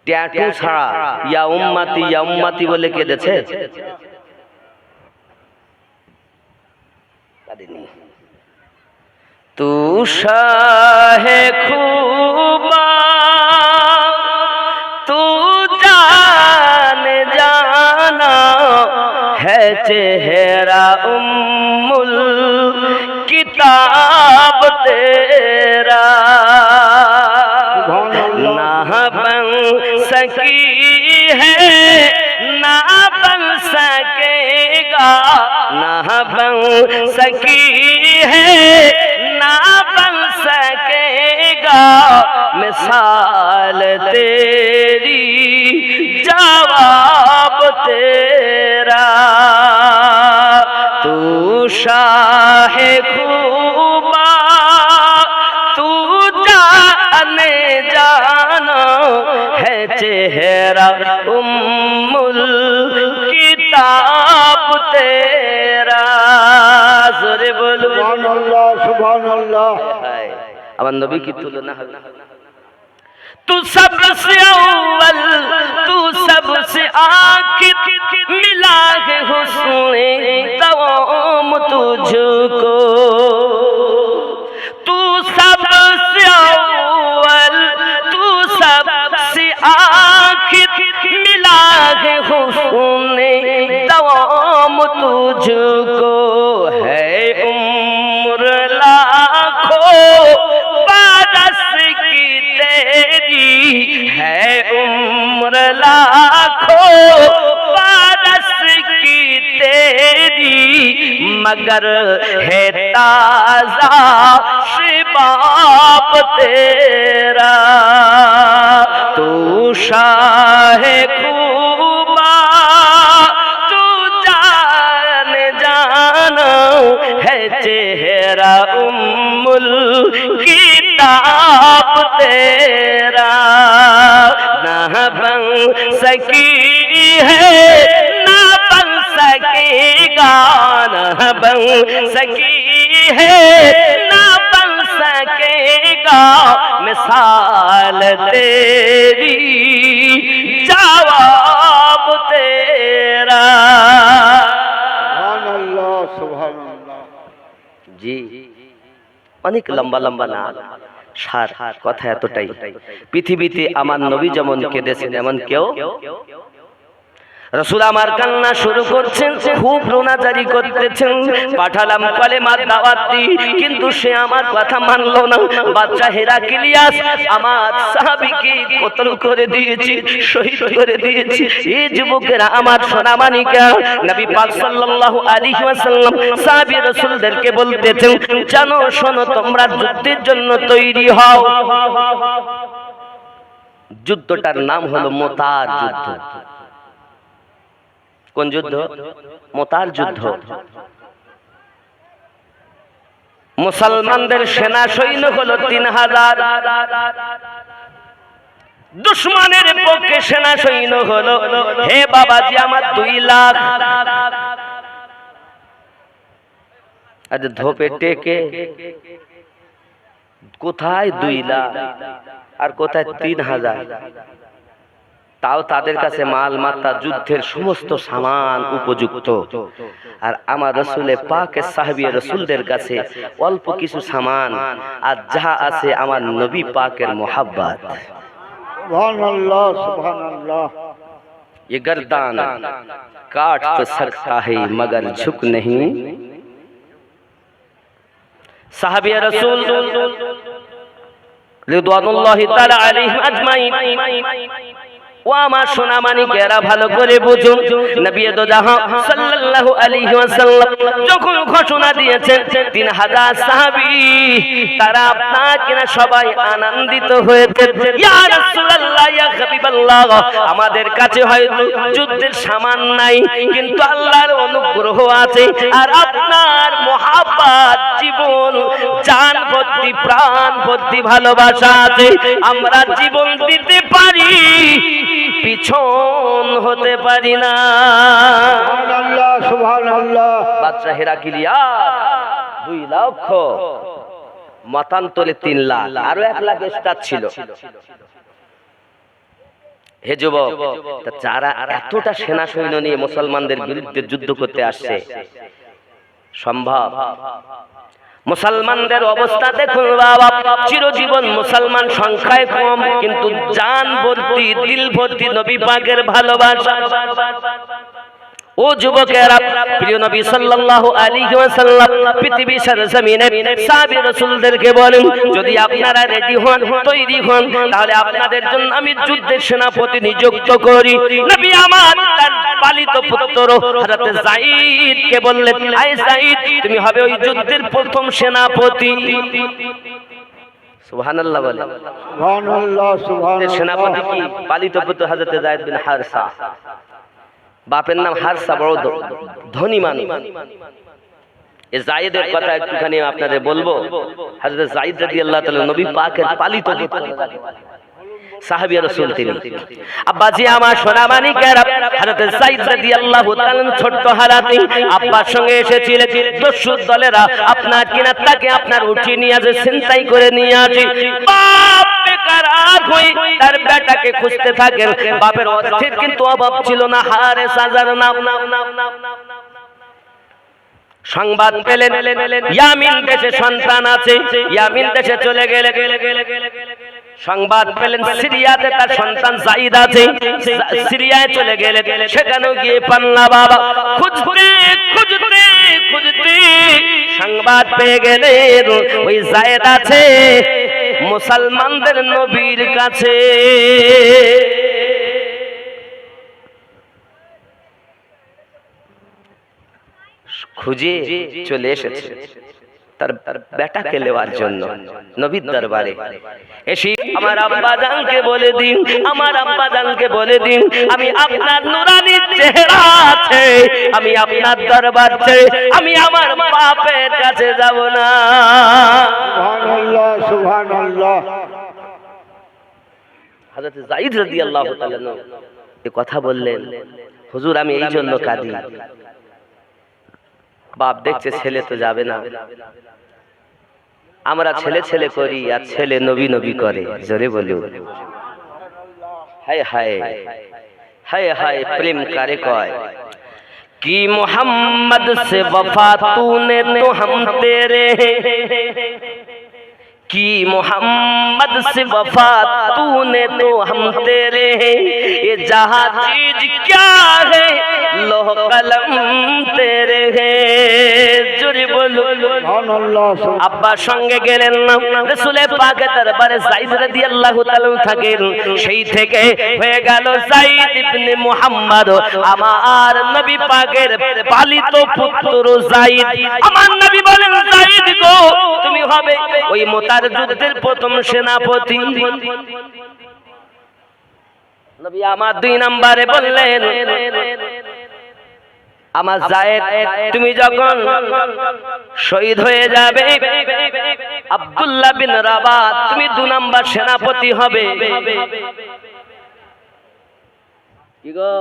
ট্যাটু ছাড়া ইয়া উম্মতি ইয়া উম্মতি বলে কেঁদেছে? তু শাহে খুবা তু জানে জানা है चेहरा उम्मुल किताब तेरा, ना बन सकी है ना बन सकेगा, ना बन सकी है ना बन सकेगा, मिसाल तेरी जवाब तेरा, तू शाहे खूबा तू जाने जाना है चेहरा उम्मुल किताब तेरा। जोरे बोलो সুবহানাল্লাহ, সুবহানাল্লাহ। আমার নবী কি তুলনা হবে? तू सबसे अव्वल तू सबसे आखिर मिला है हुस्ने तमाम तुझको, तू सबसे अव्वल तू सबसे आखिर मिला है हुस्ने तमाम तुझको, है उम्र लाखों बरस की तेरी, है उम्र लाखों बरस की तेरी, मगर है ताजा शिबाब तेरा, तू शाहे खूबा तू जाने जाना है चेहरा उम्मुल किताब तेरा, ना बन सकी है ना बन सकेगा, ना बन सकी है ना बन सकेगा, मिसाल तेरी जवाब तेरा। সুবহানাল্লাহ, সুবহানাল্লাহ। জি অনেক লম্বা লম্বা না, সার কথা এতটাই। পৃথিবীতে আমার নবী যেমন কেঁদেছেন এমন কেউ রাসূল আমার কান্না শুরু করছেন, খুব রোনাজারি করতেছেন। পাঠালাম কলেমার দাওয়াত দি, কিন্তু সে আমার কথা মানলো না। বাচ্চা হেরাক্লিয়াস আমার সাহাবীকে কতল করে দিয়েছে, শহীদ করে দিয়েছে। এই যুবকেরা আমার সোনামানিকা, নবী পাক সাল্লাল্লাহু আলাইহি ওয়াসাল্লাম সাহাবী রাসূলদেরকে বলতেছেন, জানো শোনো, তোমরা যুদ্ধের জন্য তৈরি হও। যুদ্ধটার নাম হলো মুতার যুদ্ধ। কোন যুদ্ধ? মুতার যুদ্ধ। মুসলমানদের সেনা সৈন্য হলো 3000, দুশমনের পক্ষে সেনা সৈন্য হলো, হে বাবাজি, আমার 2 লাখ। আজ ধোপে টেকে কোথায় 2 লাখ আর কোথায় 3000? তাও তাদের কাছে মাল মাত্রা, যুদ্ধের সমস্ত সামান উপযুক্ত। আর আমার রাসূলে পাকের সাহাবী রাসূলদের কাছে অল্প কিছু সামান, আর যাহা আছে আমার নবী পাকের মোহাব্বত। সুবহানাল্লাহ সুবহানাল্লাহ। ये गर्दान काट तो सकता है मगर झुक नहीं। साहबी रसूल रिदवानुल्लाहि ताआला अलैहिम अजमाइन, ও আমার সোনামানিকেরা ভালো করে বুঝুন, নবী দো জাহান সাল্লাল্লাহু আলাইহি ওয়াসাল্লাম যখন ঘোষণা দিয়েছেন 3000 সাহাবী, তারা আপনাকে না সবাই আনন্দিত হয়েছে। ইয়া রাসূলুল্লাহ, ইয়া হাবিবাল্লাহ, আমাদের কাছে হয়তো যুদ্ধের সামান নাই, কিন্তু আল্লাহর অনুগ্রহ আছে, আর আপনার মোহাব্বত, জীবন, জান ভর্তি, প্রাণ ভর্তি ভালোবাসা আছে। আমরা জীবন দিতে পারি, পিছন হতে পারি না। সুবহানাল্লাহ সুবহানাল্লাহ। বাদশা হেরাক্লিয়াস 2 লক্ষ, মতান্তরে 3 লাখ, আরো 1 লাখ স্টার ছিল। হে যুবক, যারা এতটা সেনা সৈন্য নিয়ে মুসলমানদের বিরুদ্ধে যুদ্ধ করতে আসছে, সম্ভব? মুসলমানদের অবস্থা দেখুন বাবা, চিরজীবন মুসলমান সংখ্যায় কম, কিন্তু জান ভর্তি, দিল ভর্তি নবী পাকের ভালোবাসা। ও যুবকেরা, প্রিয় নবী সাল্লাল্লাহু আলাইহি ওয়াসাল্লাম পৃথিবীর সরজমিনে সাহাবী রাসূলদেরকে বলেন, যদি আপনারা রেডি হন, তৈরি হন, তাহলে আপনাদের জন্য আমি যুদ্ধের সেনাপতি নিযুক্ত করি। নবী আমার তার পালিত পুত্র হযরত যায়েদ কে বললেন, আয় যায়েদ, তুমি হবে ওই যুদ্ধের প্রথম সেনাপতি। সুবহানাল্লাহ বলে। সুবহানাল্লাহ সুবহানাল্লাহ। সেনাপতি কি? পালিত পুত্র হযরত যায়েদ বিন হারসা। বাপের নাম হারসা, বড় ধনী মানুষ। এই যায়েদের কথা একটুখানি আপনাদের বলবো। হযরত যায়েদ রাদিয়াল্লাহু তাআলা নবী পাকের পালিত পুত্র, সাহাবী রাসূল তিনি। আব্বাজি আমার সোনামানিকেরা, হযরত যায়েদ রাদিয়াল্লাহু তাআলা ছোট্ট হারাতে আব্বার সঙ্গে এসেছিলেন। দস্যু দলেরা আপনার কিনারটাকে আপনার উঠিয়ে নিয়ে আসে, ছিনতাই করে নিয়ে আসে। বাপ বেকারার হয়ে তার বেটাকে খুঁজতে থাকেন। বাপের অর্থের কিন্তু অভাব ছিল না, হারেস হাজার নাম। সংবাদ পেলেন ইয়ামিন দেশে সন্তান আছে, ইয়ামিন দেশে চলে গেলে। সংবাদ পেলেন সিরিয়াতে তার সন্তান যায়েদ আছে, সিরিয়ায় চলে গেলে। সেখানেও গিয়ে পান না বাবা। খুঁজতে খুঁজতে খুঁজতে সংবাদ পেয়ে গেলেন ওই যায়েদ আছে মুসলমানদের নবীর কাছে। খুঁজে চলে এসেছে তার বেটাকে নেওয়ার জন্য নবীর দরবারে। এসে আমার আব্বা জানকে বলে দিন, আমার আব্বা জানকে বলে দিন, আমি আপনার নুরানি চেহারা আছে, আমি আপনার দরবার ছেড়ে আমি আমার বাপের কাছে যাব না। সুবহানাল্লাহ সুবহানাল্লাহ। হযরত যায়েদ রাদিয়াল্লাহু তাআলা এই কথা বললেন, হুজুর আমি এই জন্য কাঁদি, বাপ দেখছে ছেলে তো যাবে না। আমরা ছেলে ছেলে করি আর ছেলে নবী নবী করে। জোরে বলুন হায় হায় হায় হায়। প্রেম কারে কয় कि मोहम्मद से वफा तूने तो हम तेरे, कि मोहम्मद से वफा तूने तो हम तेरे हैं, ये जहाँ चीज क्या है लोह कलम तेरे हैं। জোরে বলুন সুবহানাল্লাহ আব্বা সঙ্গে গেলেন না, রাসূলে পাকের দরবারে যায়েদ রাদিয়াল্লাহু তাআলা থাকেন। সেই থেকে হয়ে গেল যায়েদ ইবনে মুহাম্মদ আমার নবী পাকের পালিত পুত্র যায়েদ। আমার নবী বলেন যায়েদ গো তুমি হবে ওই মুতার যুদ্ধের প্রথম সেনাপতি। নবী আমার 2 নম্বরে বললেন আমার যায়েদ তুমি যখন শহীদ হয়ে যাবে আব্দুল্লাহ বিন রাবাহ তুমি 2 নম্বর সেনাপতি হবে। কি গো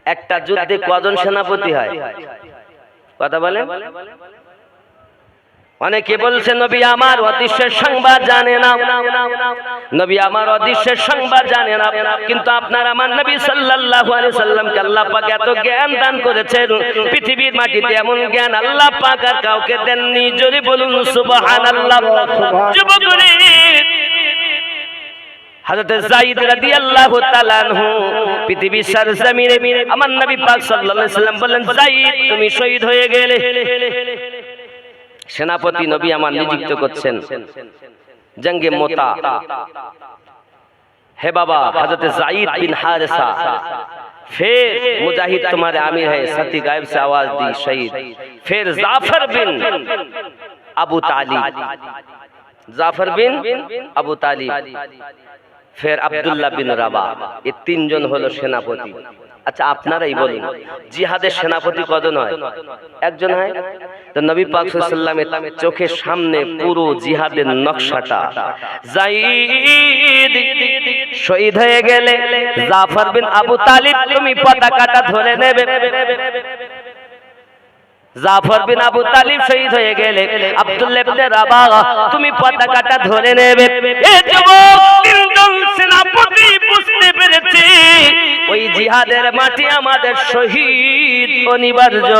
একটা যুদ্ধে কজন সেনাপতি হয় কথা বলেন? অনেকে বলছে নবী আমার অদৃশ্যের সংবাদ জানে না, নবী আমার অদৃশ্যের সংবাদ জানে না, কিন্তু আপনার আমার নবী সাল্লাল্লাহু আলাইহি সাল্লামকে আল্লাহ পাক এত জ্ঞান দান করেছেন, পৃথিবীর মাটিতে এমন জ্ঞান আল্লাহ পাক আর কাউকে দেননি। জোরে বলুন সুবহানাল্লাহ। যুবকরা হযরত যায়েদ রাদিয়াল্লাহু তাআলা আনহু পৃথিবীর সরজমিনে আমার নবী পাক সাল্লাল্লাহু আলাইহি সাল্লাম বলেন যায়েদ তুমি শহীদ হয়ে গেলে। সেনাপতি নবী আমার নিযুক্ত করছেন জঙ্গে মোতা। হে বাবা हजरत जायद बिन हारिसा फिर मुजाहिद तुम्हारे आमिर है, सती गायब से आवाज दी शहीद। फिर जाफर बिन अबू तालिब, जाफर बिन अबू तालिब, फिर अब्दुल्लाह बिन रबाह। ये 3 জন হলো সেনাপতি। আচ্ছা আপনারাই বলুন জিহাদের সেনাপতি কজন হয়? একজন হয়। তো নবী পাক সাল্লাল্লাহু আলাইহি ওয়াসাল্লামের চোখের সামনে পুরো জিহাদের নকশাটা। যায়েদ শহীদ হয়ে গেলে জাফর বিন আবু তালিব তুমি পতাকাটা ধরে নেবে। জাফর বিন আবু তালিব শহীদ হয়ে গেলে আব্দুল্লাহ ইবনে রাবাহ তুমি পতাকাটা ধরে নেবে। এই যুবক 3 জন সেনাপতি বুঝতে পেরেছে ওই জিহাদের মাটি আমাদের শহীদ অনিবার্য।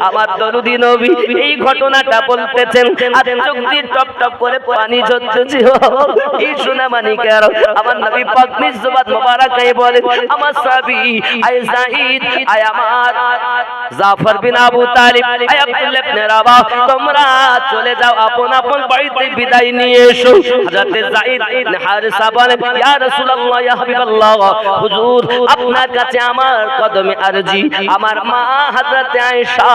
আমার দরুদি নবী এই ঘটনাটা বলতেছেন আর চোখ দিয়ে টপ টপ করে পানি ঝরছে। এই সোনা মানিকের আমার নবী পাক নিজ-জবান মোবারকায় বলেন আমার সাহাবী আয় যায়েদ আয় আমার জাফর বিন আবু তালিব আয় আব্দুল্লাহ ইবনে রাবাহ তোমরা চলে যাও আপন আপন বাড়িতে বিদায় নিয়ে এসো। হযরত যায়েদ ইবনে হারিসা বলেন ইয়া রাসূলুল্লাহ ইয়া হাবিবাল্লাহ হুজুর আপনার কাছে আমার কদমে আরজি। আমার মা হযরত আয়েশা,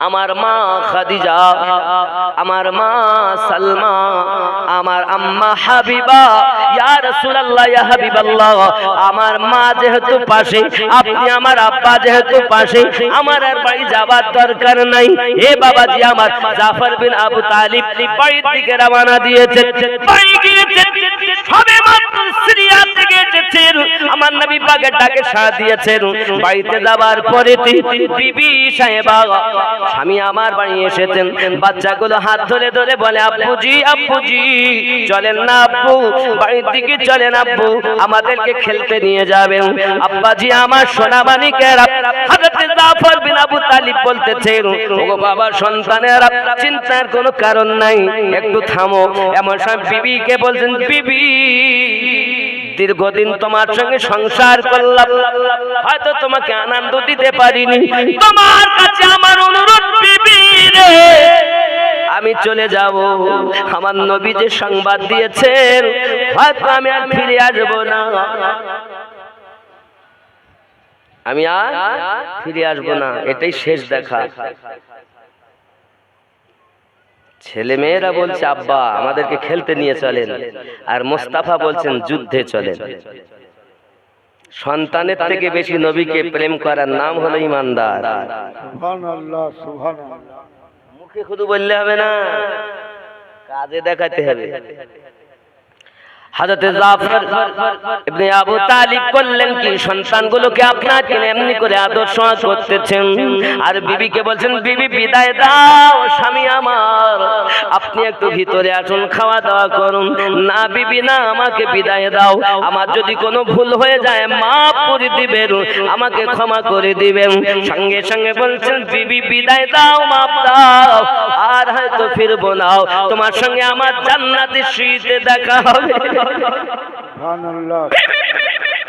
আমার মা খাদিজা, আমার মা সালমা, আমার আম্মা হাবিবা, ইয়া রাসূলুল্লাহ ইয়া হাবিবাল্লাহ আমার মা যেহেতু পাশে, আপনি আমার আব্বা যেহেতু পাশে, আমার আর বাড়ি যাবার দরকার নাই। এ বাবাজি আমার জাফর বিন আবু তালিব বাড়ির দিকে রওনা দিয়েছে। বাড়ি গিয়েছে সবে মাত্র সিরিয়া থেকে এসেছেন, আমার নবী পাকের ডাকে সাড়া দিয়েছেন। বাড়িতে যাবার পরে বিবি সাহেবা স্বামী আমার বাড়ি এসেছেন, বাচ্চাগুলো হাত ধরে ধরে বলে আব্বুজি আব্বুজি চলেন না আব্বু, বাড়ির দিকে চলেন আব্বু, আমাদেরকে খেলতে নিয়ে যাবেন। আব্বাজি আমার সোনা মানিকেরা হযরত জাফর বিন আবু তালিব বলতেছেন ওগো বাবা সন্তানেরা চিন্তার কোনো কারণ নাই, একটু থামো। এমন সময় বিবিকে বলছেন বিবি দীর্ঘদিন তোমার সঙ্গে সংসার করলাম, হয়তো তোমাকে আনন্দ দিতে পারিনি, তোমার কাছে আমার অনুরোধ বিবি রে আমি চলে যাব। আমার নবী যে সংবাদ দিয়েছেন হয়তো আমি আর ফিরে আসবো না, আমি আর ফিরে আসবো না, এটাই শেষ দেখা। ছেলে মেয়েরা বলছে আব্বা আমাদেরকে খেলতে নিয়ে চলেন, আর মোস্তাফা বলছেন যুদ্ধে চলেন। সন্তানের থেকে বেশি নবীকে প্রেম করার নাম হলো ঈমানদার। সুবহানাল্লাহ সুবহানাল্লাহ। মুখে শুধু বললে হবে না, কাজে দেখাতে হবে। হযরত জাফর ইবনে আবু তালিব বললেন কি সন্তানগুলোকে আপনাকে এমনি করে আদর্শ করতেছেন, আর বিবিকে বলছেন বিবি বিদায় দাও, স্বামী আমার আপনি একটু ভিতরে আসুন খাওয়া দাওয়া করুন। না বিবি না, আমাকে বিদায় দাও, আমার যদি কোনো ভুল হয়ে যায় মাফ করে দিবেন, আমাকে ক্ষমা করে দিবেন। সঙ্গে সঙ্গে বলছেন বিবি বিদায় দাও, মাফ দাও, আর হয়তো ফিরবো না, তোমার সঙ্গে আমার জান্নাতে শুইতে দেখা হবে। সুবহানাল্লাহ।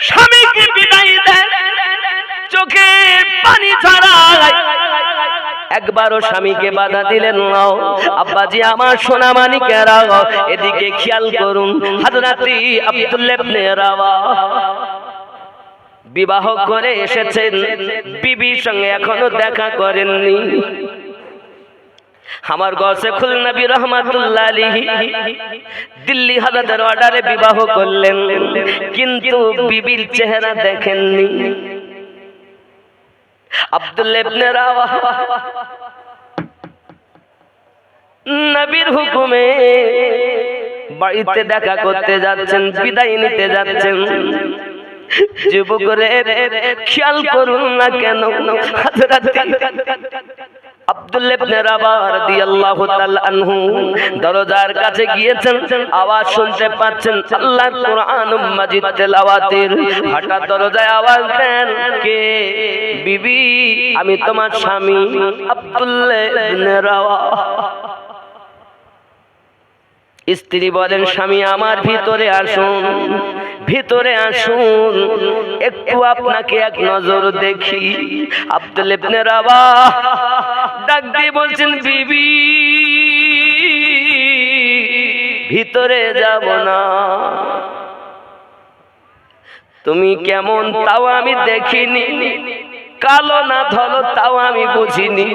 স্বামীকে বিদায় দেন, চোখে পানি ঝরায়, একবারও স্বামীকে বাধা দিলেন না। আব্বাজি আমার সোনা মানিকেরা, এদিকে খেয়াল করুন, হযরত আব্দুল্লাহ ইবনে রাওয়া বিবাহ করে এসেছেন, বিবির সঙ্গে এখনো দেখা করেননি। আমার গসে খুল নবী রহমাতুল্লাহ আলাইহি দিল্লি হাজারের অর্ডারে বিবাহ করলেন, কিন্তু বিবির চেহারা দেখেননি। আব্দুল্লাহ ইবনে রাওয়া নবীর হুকুমে বাড়িতে দেখা করতে যাচ্ছেন, বিদায় নিতে যাচ্ছেন। যুবকরে খেয়াল করুন না কেন, হযরত আব্দুল্লাহ ইবনে রাওয়া রাদিয়াল্লাহু তাআলা আনহু দরজার কাছে গিয়েছেন, আওয়াজ শুনতে পাচ্ছেন আল্লাহর কোরআন মাজিদ তেলাওয়াতের। হঠাৎ দরজায় আওয়াজ দেন, কে? বিবি, আমি তোমার স্বামী আব্দুল্লাহ ইবনে রাওয়া। স্ত্রী বলেন, স্বামী আমার ভিতরে আসুন, ভিতরে আসুন, একটু আপনাকে এক নজর দেখি। আব্দুল্লাহ ইবনে রাওয়া ডাক দিয়ে বলছেন, বিবি ভিতরে যাব না, তুমি কেমন তাও আমি দেখিনি, কালো না ধলো তাও আমি বুঝিনি।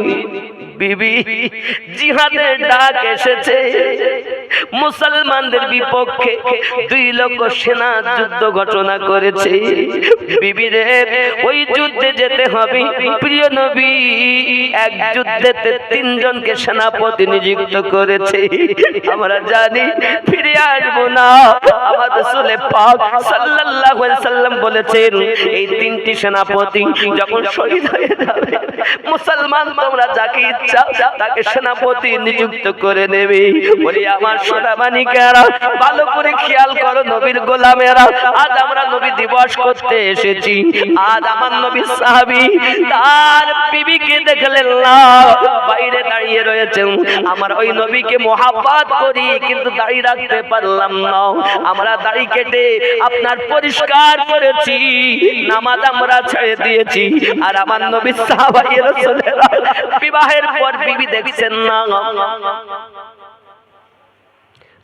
বিবি, জিহাদের ডাক এসেছে, মুসলমানদের বিপক্ষে 2 লক্ষ সেনা যুদ্ধ ঘোষণা করেছে। বিবি রে, ওই যুদ্ধে যেতে হবে। প্রিয় নবী এক যুদ্ধেতে 3 জনকে সেনাপতি নিযুক্ত করেছে, আমরা জানি ফিরে আসবো না। আমার রাসূল পাক সাল্লাল্লাহু আলাইহি সাল্লাম বলেছেন, এই 3টি সেনাপতি যখন শহীদ হয়ে যাবে, মুসলমান তোমরা যাকে ইচ্ছা তাকে সেনাপতি নিযুক্ত করে নেবে। বলি আমার সোনা মানিকেরা, ভালো করে খেয়াল করো নবীর গোলামেরা, আজ আমরা নবী দিবস করতে এসেছি। আজ আমার নবীর সাহাবী তার বিবিকে দেখলেন না, বাইরে দাঁড়িয়ে রয়েছেন। আমার ওই নবীকে মহব্বত করি, কিন্তু দাড়ি রাখতে পারলাম না। আমরা দাড়ি কেটে আপনার পরিষ্কার করেছি, নামাজ আমরা ছেড়ে দিয়েছি। আর আমার নবীর সাহাবায়ে রাসূলেরা বিবাহের পর বিবি দেখছেন না।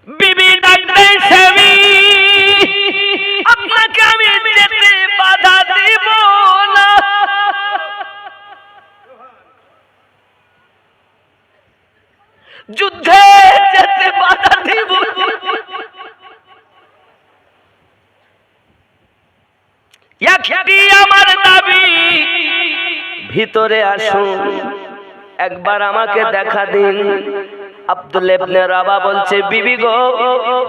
বিবি ডাকতেন, স্বামী আপনাকে আমি যেতে বাধা দেব না। যুদ্ধে যেতে বাধা দেব না। একটি আমার দাবি, ভিতরে আসুন, একবার আমাকে দেখা দিন। আব্দুল্লাহ ইবনে রাওয়া বলছে, বিবি গো,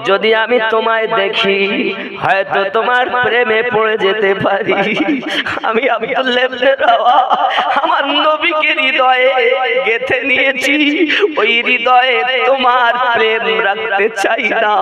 যদি আমি তোমায় দেখি হয়তো তোমার প্রেমে পড়ে যেতে পারি। আমি আব্দুল্লাহ ইবনে রাওয়া আমার নবীকে হৃদয়ে গেঁথে নিয়েছি, ওই হৃদয়ে তোমার প্রেম রাখতে চাই না।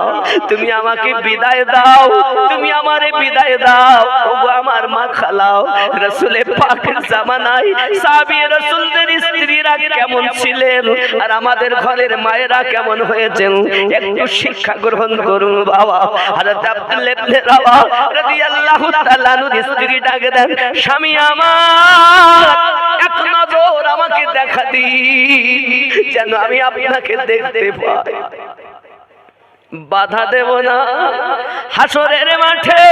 তুমি আমাকে বিদায় দাও, তুমি আমারে বিদায় দাও। ওগো আমার মা খালাও, রাসূলের পাকের জামানায় সাহাবী রাসূলদের স্ত্রীরা কেমন ছিলেন আর আমাদের ঘরের মায়েরা কেমন হয়েছেন, একটু শিক্ষা গ্রহণ করুন বাবা। হযরত আব্দুল্লাহ ইবনে রাওয়া রাদিয়াল্লাহু তাআলা আনহু স্ত্রী ডাকে দেন, স্বামী আমার এক নজর আমাকে দেখা দিন, যেন আমি আপনাকে দেখতে পাই। বাধা দেব না। হাসরের মাঠে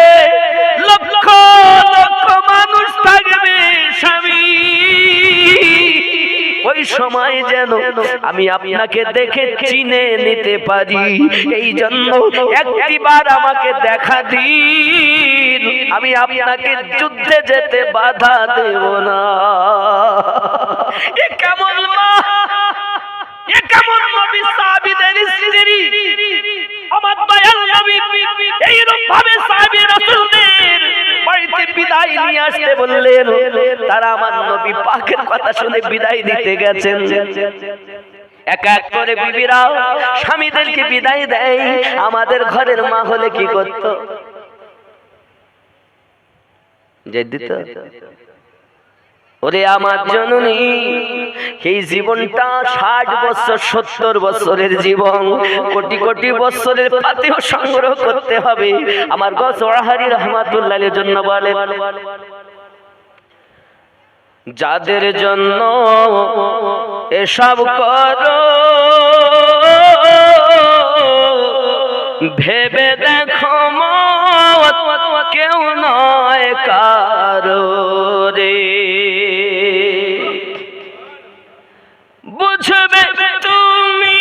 লক্ষ লক্ষ মানুষ থাকবে স্বামী, ওই সময় যেন আমি আপনাকে দেখে চিনে নিতে পারি। এই জন্য একটিবার আমাকে দেখা দিন, আমি আপনাকে যুদ্ধে যেতে বাধা দেব না। এ কেমন মা, এ কেমন নবী সাহাবীদের স্ত্রী, আমার দয়াল নবী এইরকম ভাবে সাহাবী রাসূলদের বাড়িতে বিদায় নিয়ে আসতে বললেন। তারা আমার নবী পাকের কথা শুনে বিদায় দিতে গেছেন। এক এক করে বিবিরা স্বামীদেরকে বিদায় দেয়। আমাদের ঘরের মা হলে কি করত? যে দিত ওরে আমার জননী, এই জীবনটা 60 বছর 70 বছরের জীবন, কোটি কোটি বছরের পাতেও সংগ্রহ করতে হবে। আমার গজওয়াহারি রহমাতুল্লাহ আলাইহির জন্য বলে, যাদের জন্য এসব করো ভেবে দেখো মত কেউ নয় কারো রে, বুঝবে তুমি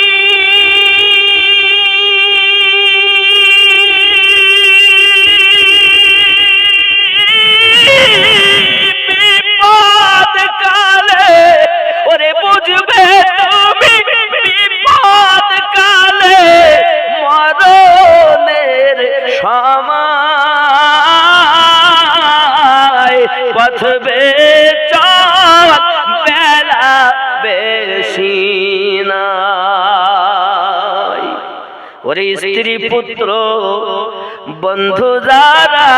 বিপদ কালে, ওরে বুঝবে তুমি বিপদ কালে মরণের সময় পথবে চল বেলা বেশি নাই। ওরে স্ত্রী পুত্র বন্ধু যারা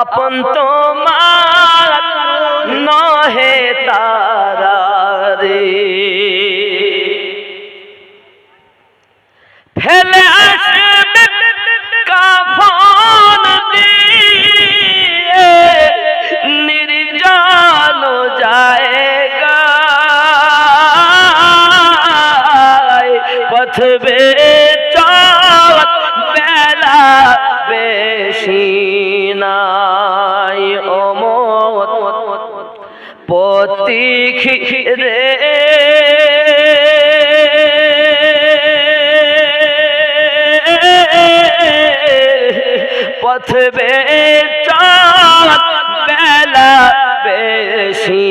আপন তোমার নহে তারা রে, ফেলে আসবে কাফন দিয়ে নির্জন জায়গা, পথবে চল বেলা বেশি নাই। ও মত পথিক রে পথবে চল বেলা বেশি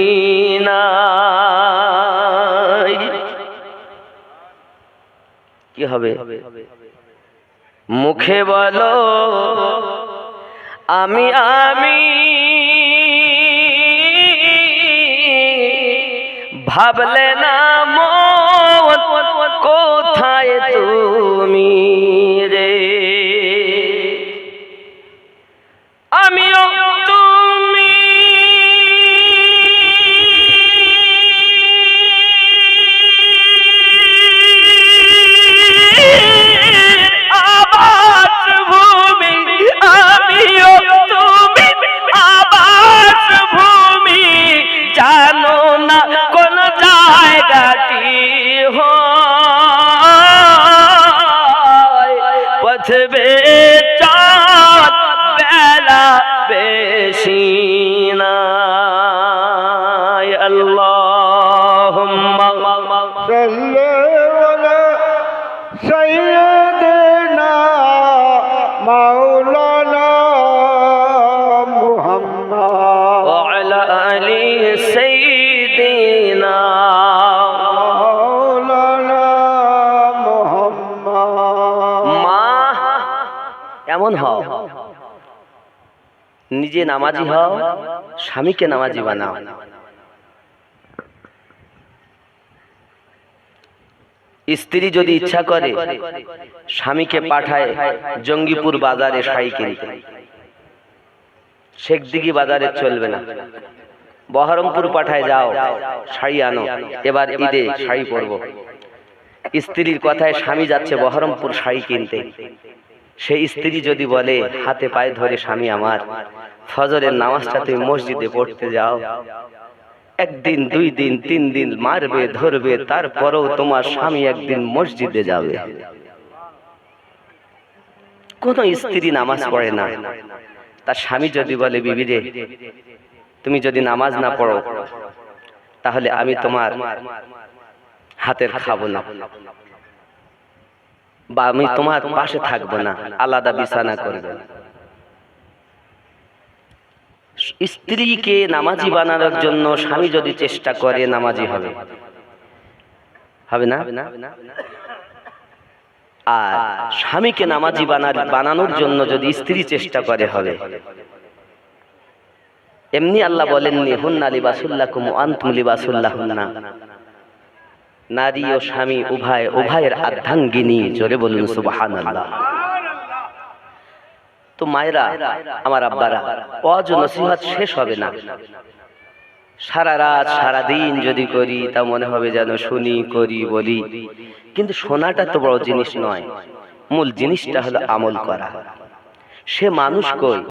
নাই। কি হবে? মুখে বলো আমি আমি, ভাবলে না মন কোথায় তুমি রে, আমিও তুমি আবাস ভূমি, আমিও তুমি আবাস ভূমি, জানো না কোন জায়গাটি হয়, পথবে চল বেলা বেশি নাই। আল্লাহুম্মা সাল্লি আলা সাইয়্যিদিনা মাওলানা মুহাম্মদ ওয়া আলা আলি সাইয়্যিদিনা মাওলানা মুহাম্মদ। মা এমন হও, নিজে নামাজি হও, স্বামীকে নামাজি বানাও। স্ত্রী যদি ইচ্ছা করে স্বামীকে পাঠায় জঙ্গিপুর বাজারে শাড়ি কিনতে, শেখদিঘি বাজারে চলবে না, বহরমপুর পাঠায় যাও শাড়ি আনো, এবার ঈদে শাড়ি পরবো। স্ত্রীর কথায় স্বামী যাচ্ছে বহরমপুর শাড়ি কিনতে, সেই স্ত্রী যদি বলে হাতে পায়ে ধরে স্বামী আমার ফজরের নামাজটা তুমি মসজিদে পড়তে যাও, একদিন 2 দিন 3 দিন মারবে ধরবে, তারপরেও তোমার স্বামী একদিন মসজিদে যাবে। কোন স্ত্রী নামাজ পড়ে না, তার স্বামী যদি বলে বিবি রে তুমি যদি নামাজ না পড়ো তাহলে আমি তোমার হাতের খাবো না, বা আমি তোমার পাশে থাকবো না, আলাদা বিছানা করবে। স্ত্রীকে নামাজি বানানোর জন্য স্বামী যদি চেষ্টা করে নামাজি হবে, হবে না? আর স্বামীকে নামাজি বানানোর জন্য যদি স্ত্রী চেষ্টা করে হবে। এমনি আল্লাহ বলেননি হুন্না লিবাসুল্লাকুম ওয়া আনতুম লিবাসুল্লাহুন্না, নারী ও স্বামী উভয়ের আর্ধাঙ্গিনী, জোরে বলুন সুবহানাল্লাহ। তো মায়েরা আমার আব্বারা, ওয়াজ ও নসিহত শেষ হবে না, সারা রাত সারা দিন যদি করি তা মনে হবে যেন শুনি করি বলি, কিন্তু শোনাটা তো বড় জিনিস নয়, মূল জিনিসটা হলো আমল করা। সে মানুষ কই?